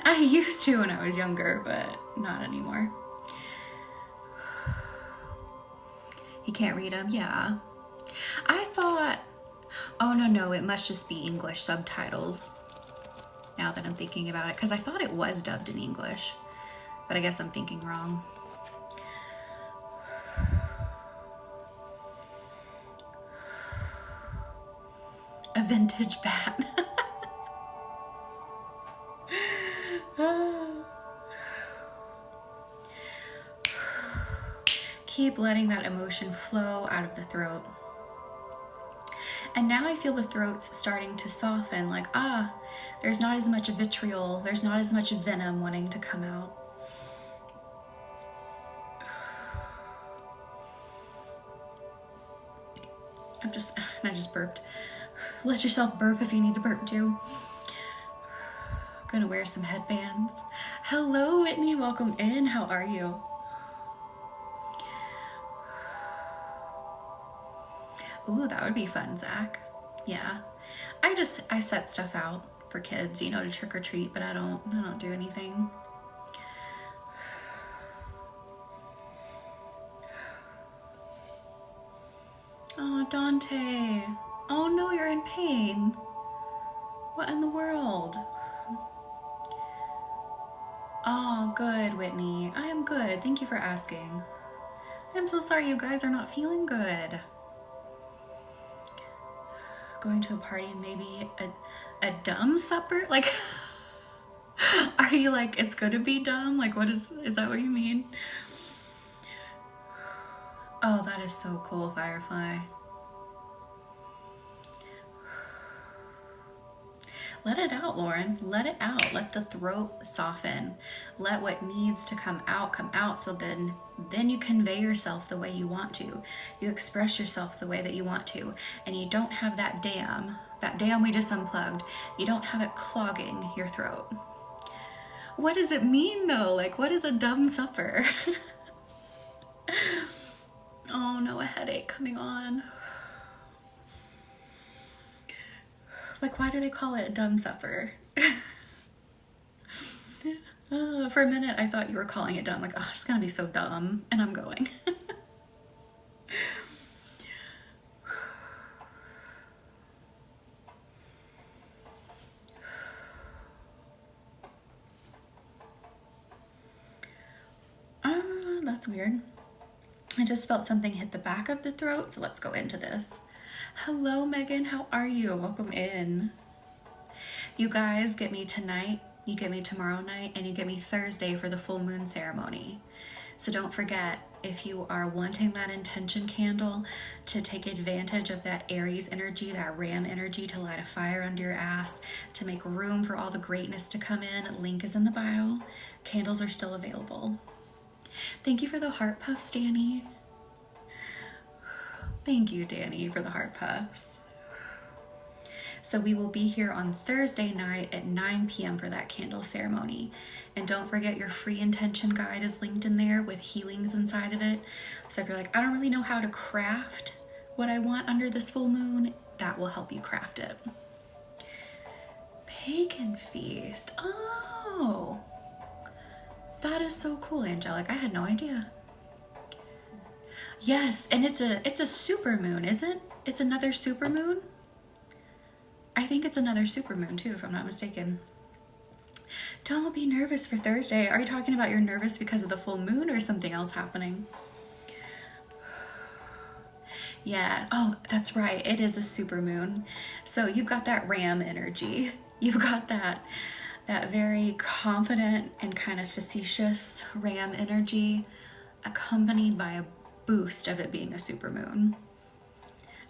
I used to when I was younger, but not anymore. You can't read them? Yeah. I thought, oh no, it must just be English subtitles now that I'm thinking about it, because I thought it was dubbed in English, but I guess I'm thinking wrong. A vintage bat. Keep letting that emotion flow out of the throat. And now I feel the throat's starting to soften, like, there's not as much vitriol, there's not as much venom wanting to come out. I just burped. Let yourself burp if you need to burp too. I'm gonna wear some headbands. Hello, Whitney, welcome in, how are you? Ooh, that would be fun, Zach. Yeah. I set stuff out for kids, you know, to trick or treat, but I don't do anything. Oh, Dante. Oh no, you're in pain. What in the world? Oh, good, Whitney. I am good. Thank you for asking. I'm so sorry you guys are not feeling good. Going to a party and maybe a dumb supper? Like, are you like, it's gonna be dumb? Like, is that what you mean? Oh, that is so cool, Firefly. Let it out, Lauren. Let it out. Let the throat soften. Let what needs to come out, so then you convey yourself the way you want to. You express yourself the way that you want to. And you don't have that dam we just unplugged. You don't have it clogging your throat. What does it mean though? Like, what is a dumb supper? Oh no, a headache coming on. Like, why do they call it a dumb supper? For a minute, I thought you were calling it dumb. Like, oh, it's gonna be so dumb. And I'm going. That's weird. I just felt something hit the back of the throat, so let's go into this. Hello, Megan. How are you? Welcome in. You guys get me tonight, you get me tomorrow night, and you get me Thursday for the full moon ceremony. So don't forget, if you are wanting that intention candle to take advantage of that Aries energy, that Ram energy, to light a fire under your ass, to make room for all the greatness to come in, link is in the bio. Candles are still available. Thank you for the heart puffs, Danny. Thank you, Danny, for the heart puffs. So we will be here on Thursday night at 9 p.m. for that candle ceremony. And don't forget your free intention guide is linked in there with healings inside of it. So if you're like, I don't really know how to craft what I want under this full moon, that will help you craft it. Pagan feast. Oh, that is so cool, Angelic. I had no idea. Yes, and it's a super moon, isn't it? It's another super moon. I think it's another super moon too, if I'm not mistaken. Don't be nervous for Thursday. Are you talking about you're nervous because of the full moon or something else happening? Yeah, oh, that's right. It is a super moon. So you've got that ram energy. You've got that very confident and kind of facetious ram energy accompanied by a boost of it being a super moon.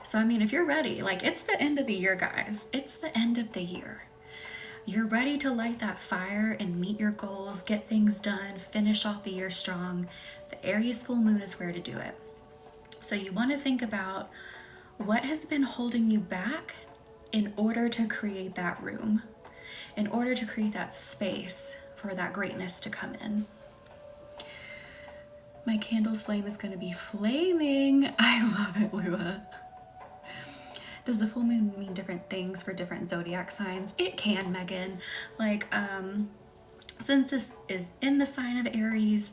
So, I mean, if you're ready, like, it's the end of the year, guys. It's the end of the year. You're ready to light that fire and meet your goals, get things done, finish off the year strong. The Aries full moon is where to do it. So you want to think about what has been holding you back in order to create that room, in order to create that space for that greatness to come in. My candle's flame is going to be flaming. I love it, Lua. Does the full moon mean different things for different zodiac signs? It can, Megan. Like, since this is in the sign of Aries,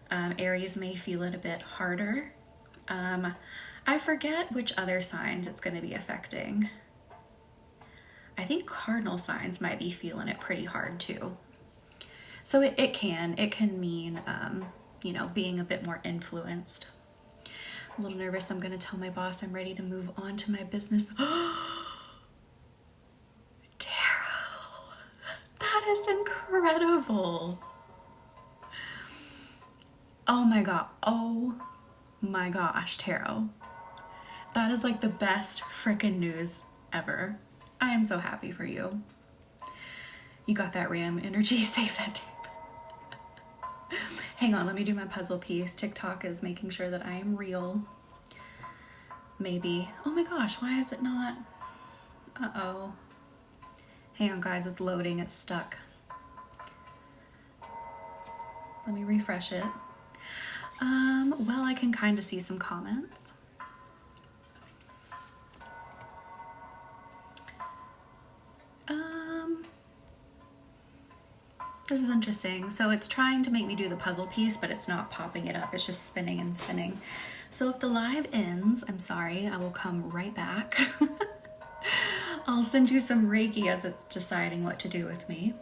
Aries may feel it a bit harder. I forget which other signs it's going to be affecting. I think cardinal signs might be feeling it pretty hard too. So it can mean, you know, being a bit more influenced. I'm a little nervous. I'm going to tell my boss I'm ready to move on to my business. Tarot! That is incredible. Oh my god. Oh my gosh, Tarot. That is like the best freaking news ever. I am so happy for you. You got that ram energy. Save that tape. Hang on, let me do my puzzle piece. TikTok is making sure that I am real. Maybe. Oh my gosh, why is it not? Uh-oh. Hang on, guys, it's loading. It's stuck. Let me refresh it. Well, I can kind of see some comments. This is interesting. So it's trying to make me do the puzzle piece, but it's not popping it up. It's just spinning and spinning. So if the live ends, I'm sorry, I will come right back. I'll send you some Reiki as it's deciding what to do with me.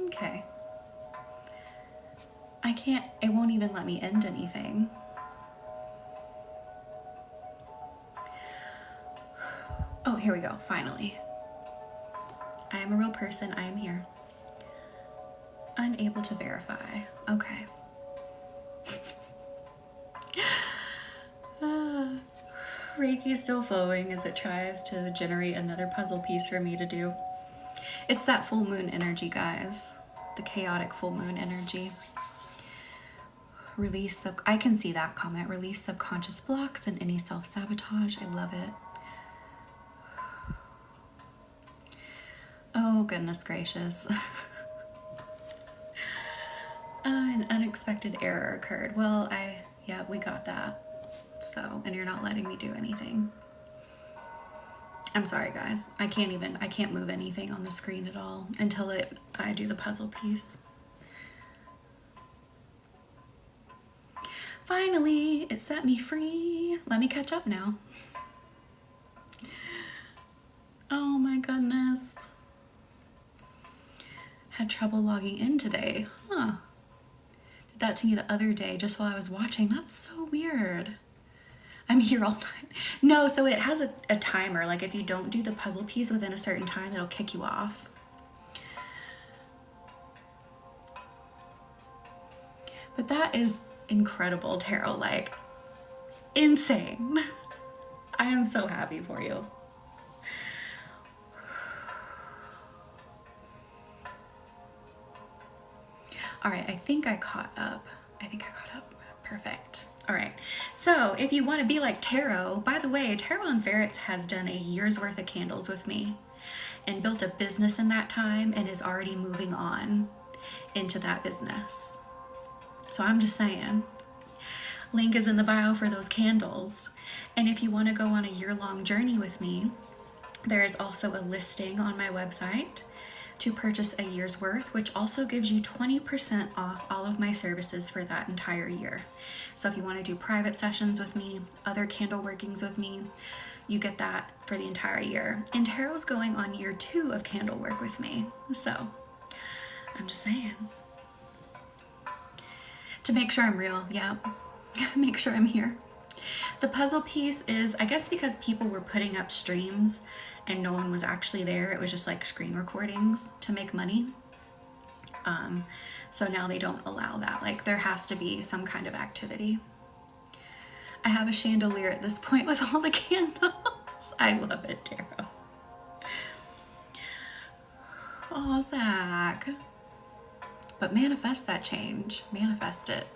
Okay. I can't, it won't even let me end anything. Oh, here we go, finally. I am a real person, I am here. Unable to verify, okay. Reiki is still flowing as it tries to generate another puzzle piece for me to do. It's that full moon energy, guys. The chaotic full moon energy. Release, I can see that comment. Release subconscious blocks and any self-sabotage. I love it. Oh, goodness gracious. An unexpected error occurred. Well, yeah, we got that. So, and you're not letting me do anything. I'm sorry, guys. I can't move anything on the screen at all until I do the puzzle piece. Finally, it set me free. Let me catch up now. Oh my goodness. Had trouble logging in today. Huh. Did that to me the other day just while I was watching. That's so weird. I'm here all night. No, so it has a timer. Like if you don't do the puzzle piece within a certain time, it'll kick you off. But that is incredible, Tarot. Like, insane. I am so happy for you. All right, I think I caught up. Perfect. All right, So if you want to be like Tarot, by the way, Tarot and Ferrets has done a year's worth of candles with me and built a business in that time and is already moving on into that business. So I'm just saying, link is in the bio for those candles. And if you want to go on a year-long journey with me, there is also a listing on my website to purchase a year's worth, which also gives you 20% off all of my services for that entire year. So if you want to do private sessions with me, other candle workings with me, you get that for the entire year. And Tarot's going on year 2 of candle work with me. So I'm just saying. To make sure I'm real, yeah. Make sure I'm here. The puzzle piece is, I guess because people were putting up streams and no one was actually there, it was just like screen recordings to make money. So now they don't allow that. Like there has to be some kind of activity. I have a chandelier at this point with all the candles. I love it, Tarot. Oh, Zach. But manifest that change. Manifest it.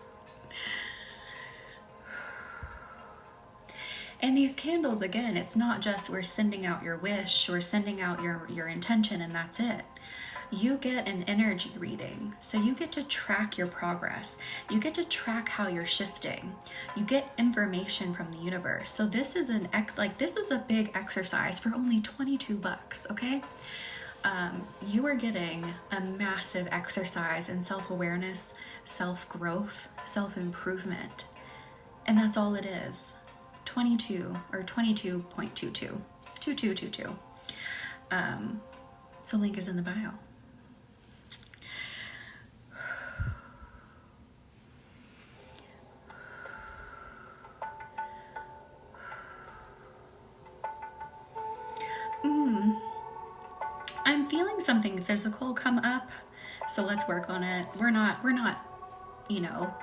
And these candles, again, it's not just we're sending out your wish, we're sending out your intention, and that's it. You get an energy reading. So you get to track your progress. You get to track how you're shifting. You get information from the universe. So this is this is a big exercise for only $22, okay? You are getting a massive exercise in self-awareness, self-growth, self-improvement. And that's all it is. 22 or 22.22. 2222. So link is in the bio. I'm feeling something physical come up, so let's work on it. We're not, you know,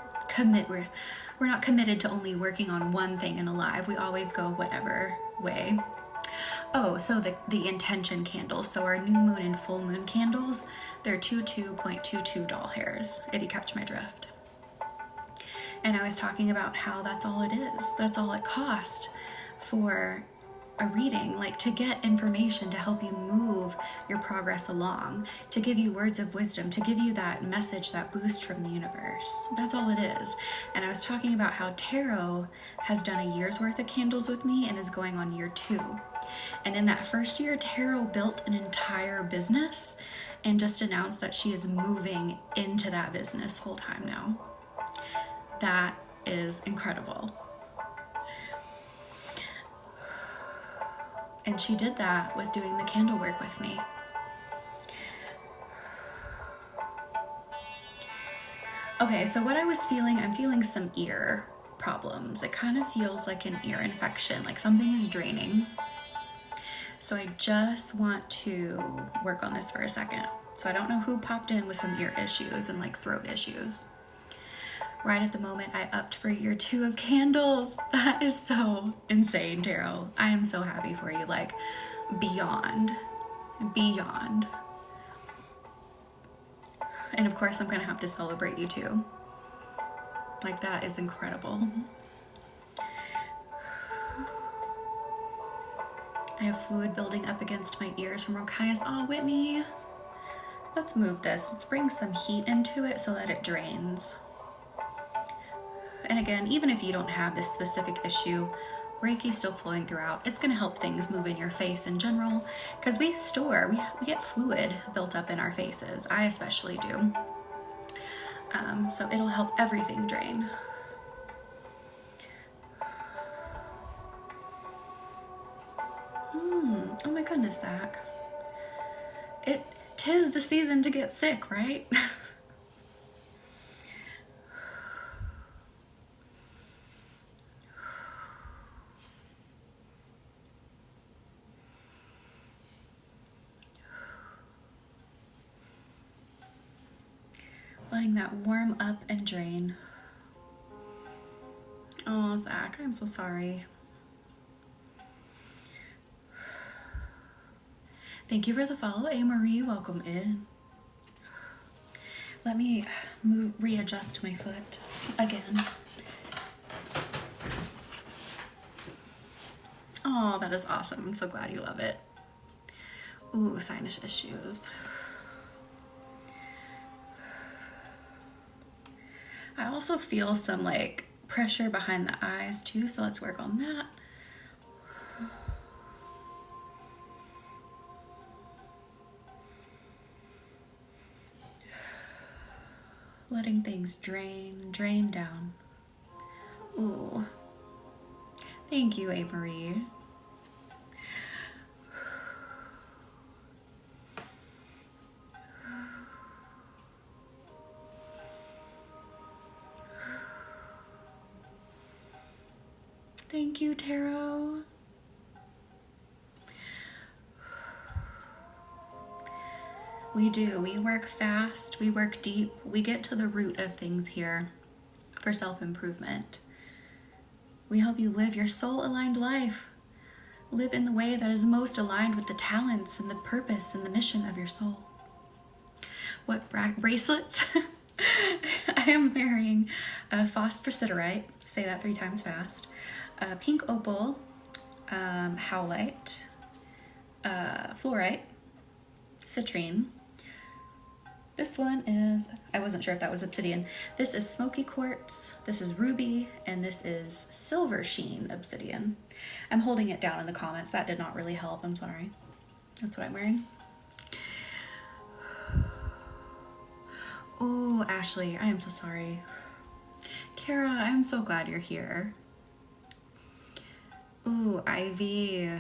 we're not committed to only working on one thing in a live. We always go whatever way. Oh, so the intention candles. So our new moon and full moon candles, they're 22.22 doll hairs, if you catch my drift. And I was talking about how that's all it is. That's all it cost for a reading, like to get information to help you move your progress along, to give you words of wisdom, to give you that message, that boost from the universe. That's all it is. And I was talking about how Tarot has done a year's worth of candles with me and is going on year 2. And in that first year, Tarot built an entire business and just announced that she is moving into that business full time now. That is incredible. And she did that with doing the candle work with me. Okay, so what I was feeling, I'm feeling some ear problems. It kind of feels like an ear infection, like something is draining. So I just want to work on this for a second. So I don't know who popped in with some ear issues and like throat issues. Right at the moment, I upped for year 2 of candles. That is so insane, Tarot. I am so happy for you, like beyond. And of course, I'm gonna have to celebrate you too. Like that is incredible. I have fluid building up against my ears from bronchitis. Oh, Whitney, let's move this. Let's bring some heat into it so that it drains. And again, even if you don't have this specific issue, Reiki's still flowing throughout. It's going to help things move in your face in general, because we get fluid built up in our faces. I especially do. So it'll help everything drain. Oh my goodness, Zach. Tis the season to get sick, right? Letting that warm up and drain. Oh, Zach, I'm so sorry. Thank you for the follow, A. Marie. Welcome in. Let me readjust my foot again. Oh, that is awesome. I'm so glad you love it. Ooh, sinus issues. I also feel some like pressure behind the eyes too, so let's work on that. Letting things drain down. Ooh. Thank you, A. Marie. Thank you, Tarot. We do. We work fast. We work deep. We get to the root of things here for self-improvement. We help you live your soul-aligned life. Live in the way that is most aligned with the talents and the purpose and the mission of your soul. What bracelets? I am wearing a phosphorite. Say that 3 times fast. Pink opal, howlite, fluorite, citrine. This one is, I wasn't sure if that was obsidian. This is smoky quartz, this is ruby, and this is silver sheen obsidian. I'm holding it down in the comments. That did not really help. I'm sorry. That's what I'm wearing. Oh, Ashley, I am so sorry. Kara, I'm so glad you're here. Ooh, Ivy.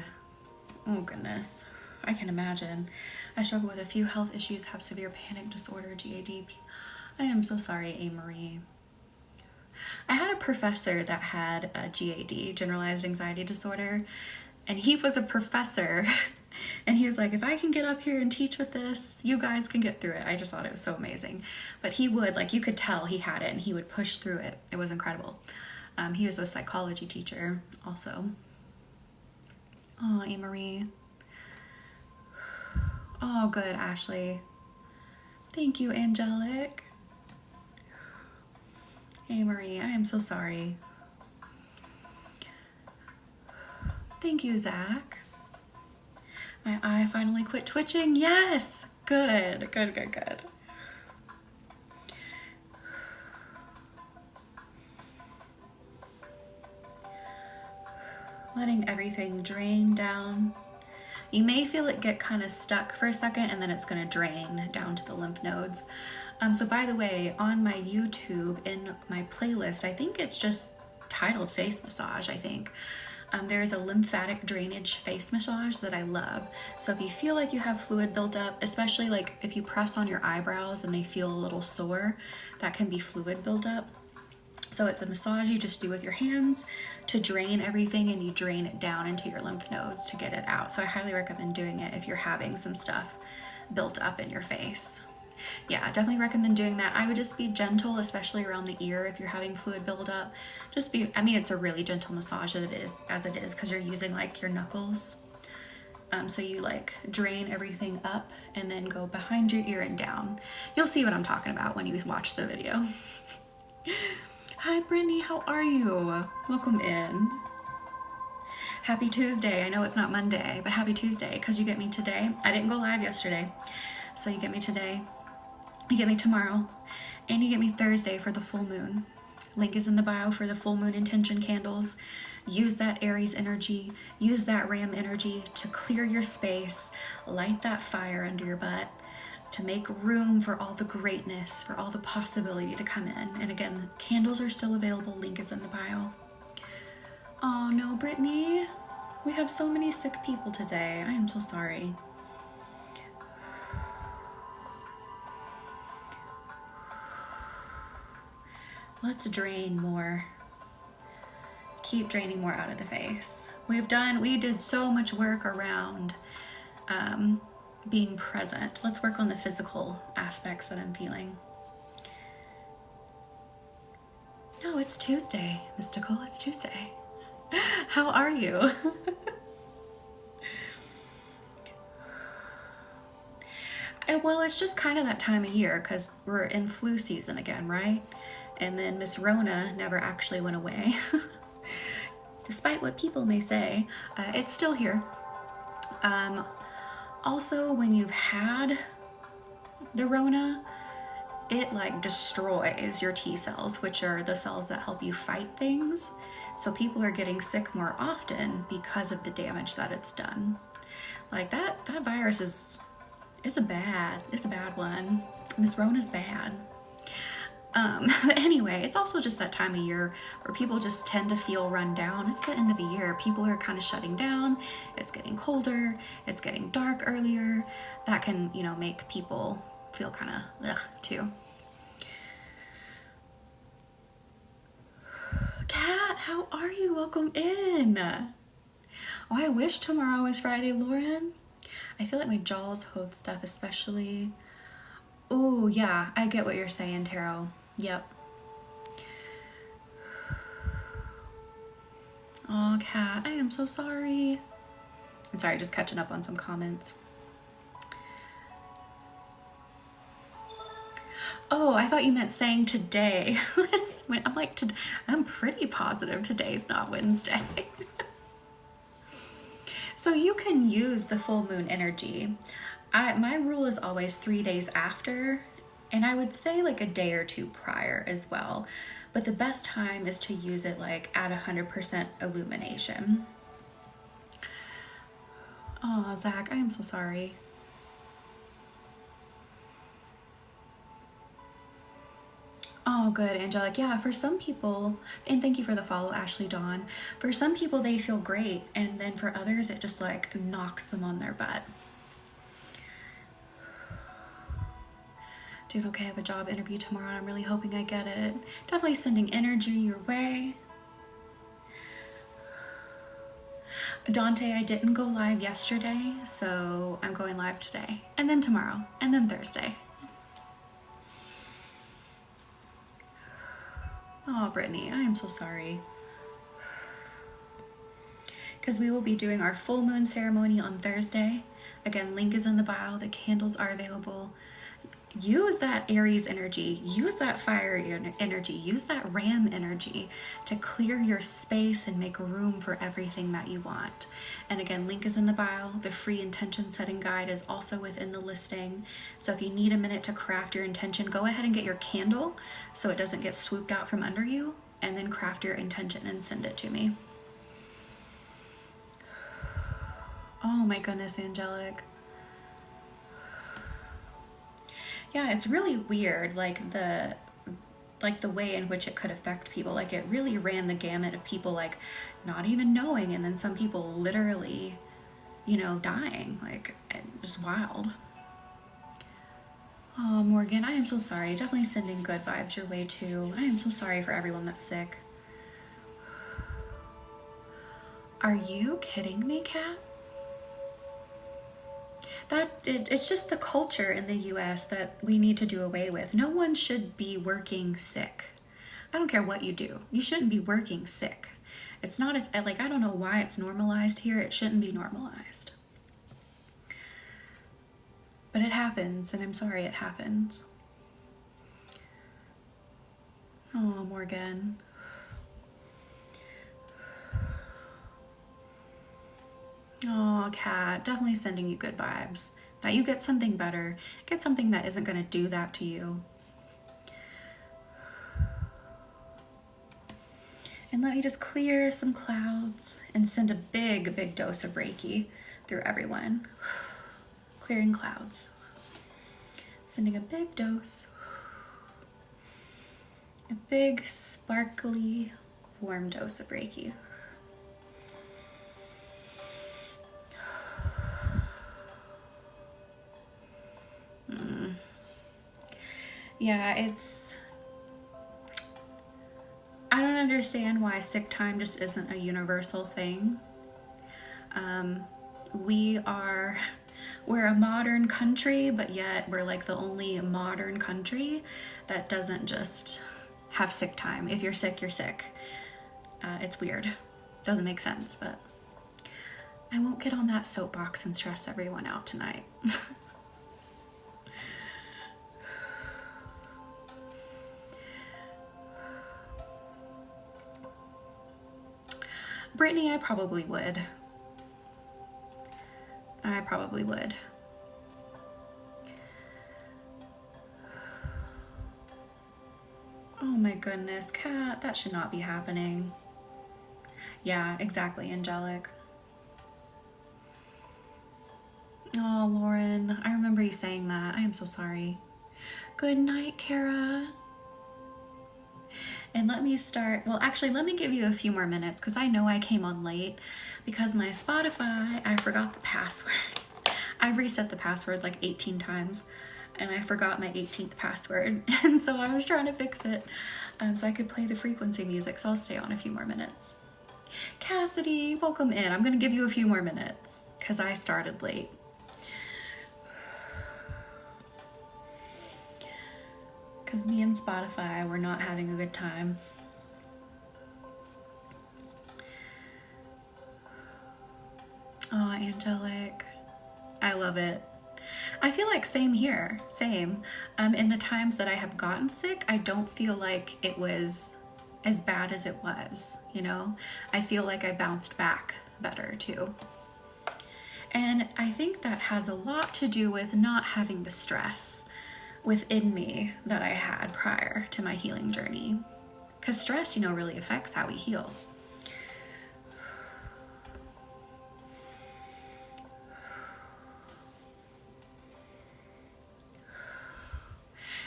Oh, goodness. I can imagine. I struggle with a few health issues, have severe panic disorder, GAD. I am so sorry, A. Marie. I had a professor that had a GAD, generalized anxiety disorder, and he was a professor. And he was like, if I can get up here and teach with this, you guys can get through it. I just thought it was so amazing. But he would, like, you could tell he had it, and he would push through it. It was incredible. He was a psychology teacher also. Oh, A. Marie. Oh, good, Ashley. Thank you, Angelic. Hey, Marie, I am so sorry. Thank you, Zach. My eye finally quit twitching. Yes, good. Letting everything drain down. You may feel it get kind of stuck for a second, and then it's going to drain down to the lymph nodes. So by the way, on my YouTube, in my playlist, I think it's just titled face massage, I think. There is a lymphatic drainage face massage that I love. So if you feel like you have fluid built up, especially like if you press on your eyebrows and they feel a little sore, that can be fluid built up. So it's a massage you just do with your hands to drain everything, and you drain it down into your lymph nodes to get it out. So I highly recommend doing it if you're having some stuff built up in your face. Yeah, definitely recommend doing that. I would just be gentle, especially around the ear if you're having fluid buildup. I mean, it's a really gentle massage as it is because you're using like your knuckles. So you like drain everything up and then go behind your ear and down. You'll see what I'm talking about when you watch the video. Hi, Brittany, how are you? Welcome in. Happy Tuesday. I know it's not Monday, but happy Tuesday because you get me today. I didn't go live yesterday, so you get me today. You get me tomorrow, and you get me Thursday for the full moon. Link is in the bio for the full moon intention candles. Use that Aries energy, use that Ram energy to clear your space, light that fire under your butt, to make room for all the greatness, for all the possibility to come in. And again, candles are still available. Link is in the bio. Oh no, Brittany. We have so many sick people today. I am so sorry. Let's drain more. Keep draining more out of the face. We did so much work around being present. Let's work on the physical aspects that I'm feeling. No, it's Tuesday, Mystical. It's Tuesday. How are you? Well, it's just kind of that time of year because we're in flu season again, right? And then Miss Rona never actually went away. despite what people may say, it's still here. Also, when you've had the Rona, it like destroys your T cells, which are the cells that help you fight things. So people are getting sick more often because of the damage that it's done. Like that virus is a bad one. Miss Rona's bad. But anyway, it's also just that time of year where people just tend to feel run down. It's the end of the year. People are kind of shutting down. It's getting colder. It's getting dark earlier. That can, you know, make people feel kind of ugh too. Kat, how are you? Welcome in. Oh, I wish tomorrow was Friday, Lauren. I feel like my jaws hold stuff, especially. Oh, yeah, I get what you're saying, Tarot. Yep. Oh, Kat, I am so sorry. I'm sorry, just catching up on some comments. Oh, I thought you meant saying today. I'm like, I'm pretty positive today's not Wednesday. So you can use the full moon energy. My rule is always 3 days after, and I would say like a day or two prior as well. But the best time is to use it like at 100% illumination. Oh, Zach, I am so sorry. Oh, good, Angelic. Yeah, for some people, and thank you for the follow, Ashley Dawn. For some people, they feel great, and then for others, it just like knocks them on their butt. Doing okay, I have a job interview tomorrow, and I'm really hoping I get it. Definitely sending energy your way. Dante, I didn't go live yesterday, so I'm going live today, and then tomorrow, and then Thursday. Oh, Brittany, I am so sorry. Because we will be doing our full moon ceremony on Thursday. Again, link is in the bio. The candles are available. Use that Aries energy. Use that fire energy. Use that Ram energy to clear your space and make room for everything that you want. And again, link is in the bio. The free intention setting guide is also within the listing. So if you need a minute to craft your intention, go ahead and get your candle so it doesn't get swooped out from under you, and then craft your intention and send it to me. Oh my goodness, Angelic. Yeah, it's really weird, like the way in which it could affect people. Like it really ran the gamut of people like not even knowing, and then some people literally, you know, dying. Like just wild. Oh, Morgan, I am so sorry. Definitely sending good vibes your way too. I am so sorry for everyone that's sick. Are you kidding me, Kat? It's just the culture in the US that we need to do away with. No one should be working sick. I don't care what you do. You shouldn't be working sick. It's not, like, I don't know why it's normalized here. It shouldn't be normalized. But it happens, and I'm sorry it happens. Oh, Morgan. Oh, Kat, definitely sending you good vibes. That you get something better. Get something that isn't going to do that to you. And let me just clear some clouds and send a big, big dose of Reiki through everyone. Clearing clouds. Sending a big dose. A big, sparkly, warm dose of Reiki. Yeah, I don't understand why sick time just isn't a universal thing. We're a modern country, but yet we're like the only modern country that doesn't just have sick time. If you're sick, you're sick. It's weird. Doesn't make sense, but I won't get on that soapbox and stress everyone out tonight. Brittany, I probably would. I probably would. Oh my goodness, Kat, that should not be happening. Yeah, exactly, angelic. Oh, Lauren, I remember you saying that. I am so sorry. Good night, Kara. And let me start, well, actually, let me give you a few more minutes because I know I came on late because my Spotify, I forgot the password. I've reset the password like 18 times and I forgot my 18th password. And so I was trying to fix it so I could play the frequency music. So I'll stay on a few more minutes. Cassidy, welcome in. I'm going to give you a few more minutes because I started late. Because me and Spotify were not having a good time. Oh, angelic. I love it. I feel like same here, same. In the times that I have gotten sick, I don't feel like it was as bad as it was, you know? I feel like I bounced back better too. And I think that has a lot to do with not having the stress within me that I had prior to my healing journey. Because stress, you know, really affects how we heal.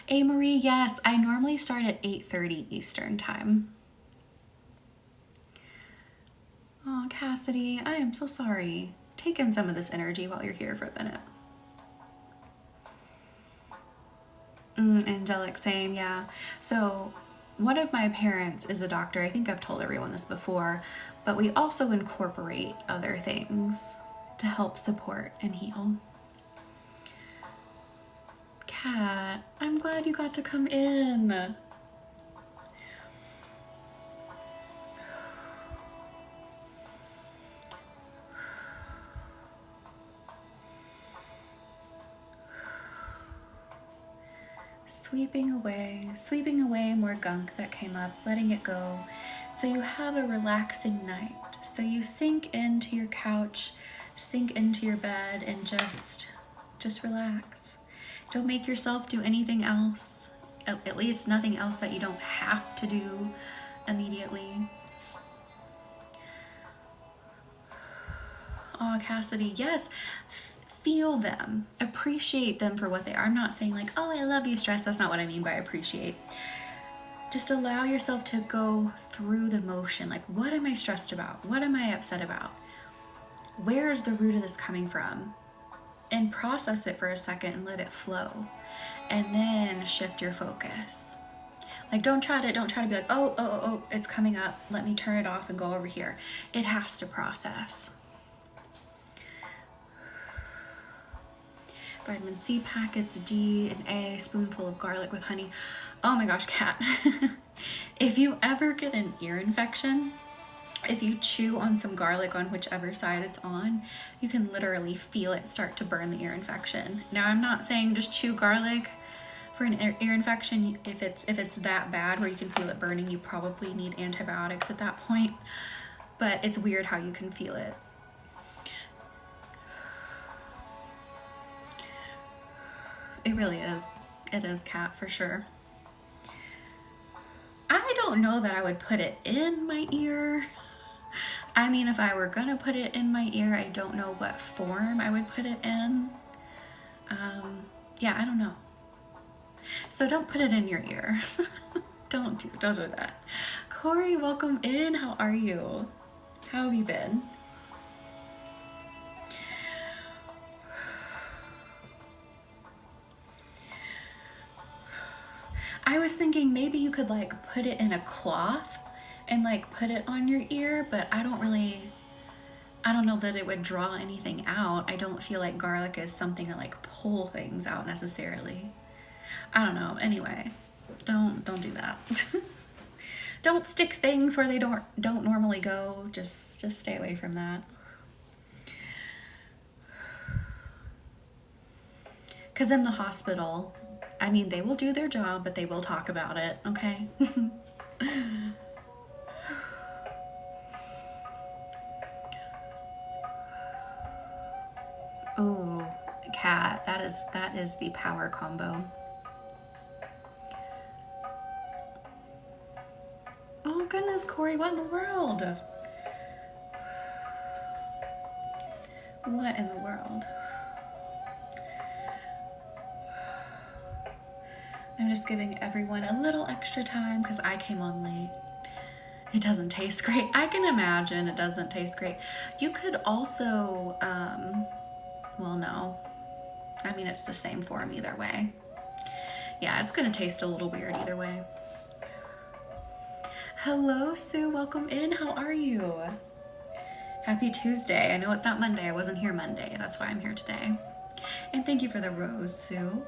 Marie, yes, I normally start at 8:30 Eastern time. Oh, Cassidy, I am so sorry. Take in some of this energy while you're here for a minute. Angelic, same, yeah. So one of my parents is a doctor. I think I've told everyone this before, but we also incorporate other things to help support and heal. Kat, I'm glad you got to come in. Sweeping away more gunk that came up, letting it go. So you have a relaxing night. So you sink into your couch, sink into your bed, and just relax. Don't make yourself do anything else, at least nothing else that you don't have to do immediately. Oh, Cassidy, yes. Feel them, appreciate them for what they are. I'm not saying like, oh, I love you, stress. That's not what I mean by appreciate. Just allow yourself to go through the motion. Like, what am I stressed about? What am I upset about? Where is the root of this coming from? And process it for a second and let it flow. And then shift your focus. Like, don't try to be like, oh, it's coming up. Let me turn it off and go over here. It has to process. Vitamin C packets, D and A, spoonful of garlic with honey. Oh my gosh, Kat. If you ever get an ear infection, if you chew on some garlic on whichever side it's on, you can literally feel it start to burn the ear infection. Now, I'm not saying just chew garlic for an ear infection. If it's that bad where you can feel it burning, you probably need antibiotics at that point. But it's weird how you can feel it. It really is. It is, Kat, for sure. I don't know that I would put it in my ear. I mean, if I were gonna put it in my ear, I don't know what form I would put it in. Yeah, I don't know. So don't put it in your ear. Don't do that. Corey, welcome in. How are you? How have you been? I was thinking maybe you could like put it in a cloth and like put it on your ear, but I don't know that it would draw anything out. I don't feel like garlic is something that like pull things out necessarily. I don't know. Anyway, don't do that. Don't stick things where they don't normally go. Just stay away from that. Because in the hospital, I mean, they will do their job, but they will talk about it, okay? Oh, cat, that is the power combo. Oh goodness, Corey, what in the world? What in the world? I'm just giving everyone a little extra time because I came on late. It doesn't taste great. I can imagine it doesn't taste great. You could also, well, no. I mean, it's the same form either way. Yeah, it's gonna taste a little weird either way. Hello, Sue, welcome in. How are you? Happy Tuesday. I know it's not Monday. I wasn't here Monday. That's why I'm here today. And thank you for the rose, Sue.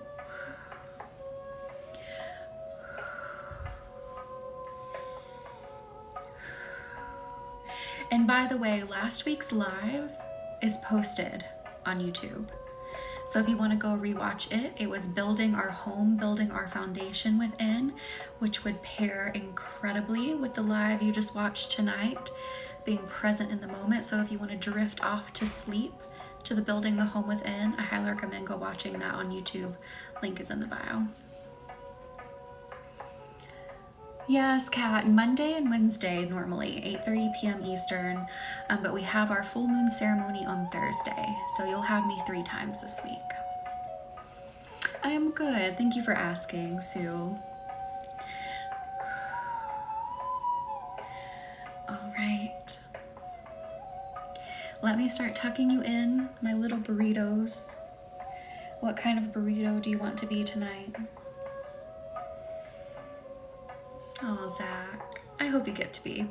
And by the way, last week's live is posted on YouTube. So if you want to go rewatch it, it was building our home, building our foundation within, which would pair incredibly with the live you just watched tonight, being present in the moment. So if you want to drift off to sleep to the building the home within, I highly recommend go watching that on YouTube. Link is in the bio. Yes, Kat, Monday and Wednesday normally, 8:30 p.m. Eastern, but we have our full moon ceremony on Thursday, so you'll have me 3 times this week. I am good, thank you for asking, Sue. All right. Let me start tucking you in, my little burritos. What kind of burrito do you want to be tonight? Oh, Zach, I hope you get to be.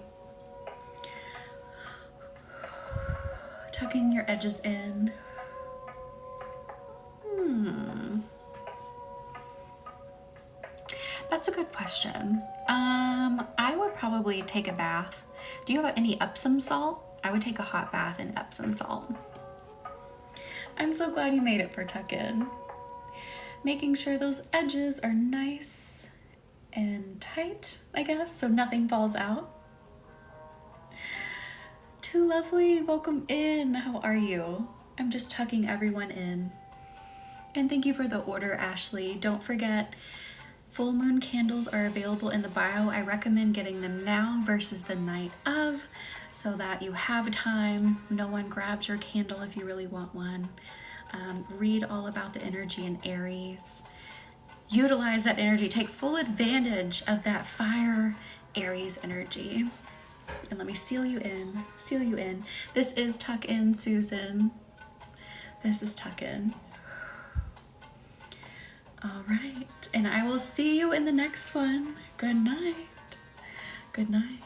Tucking your edges in. That's a good question. I would probably take a bath. Do you have any Epsom salt? I would take a hot bath in Epsom salt. I'm so glad you made it for tuck-in. Making sure those edges are nice and tight, I guess, so nothing falls out. Too lovely, welcome in. How are you? I'm just tucking everyone in. And thank you for the order, Ashley. Don't forget, full moon candles are available in the bio. I recommend getting them now versus the night of, so that you have time. No one grabs your candle if you really want one. Read all about the energy in Aries. Utilize that energy. Take full advantage of that fire Aries energy. And let me seal you in. Seal you in. This is Tuck In, Susan. This is Tuck In. All right. And I will see you in the next one. Good night. Good night.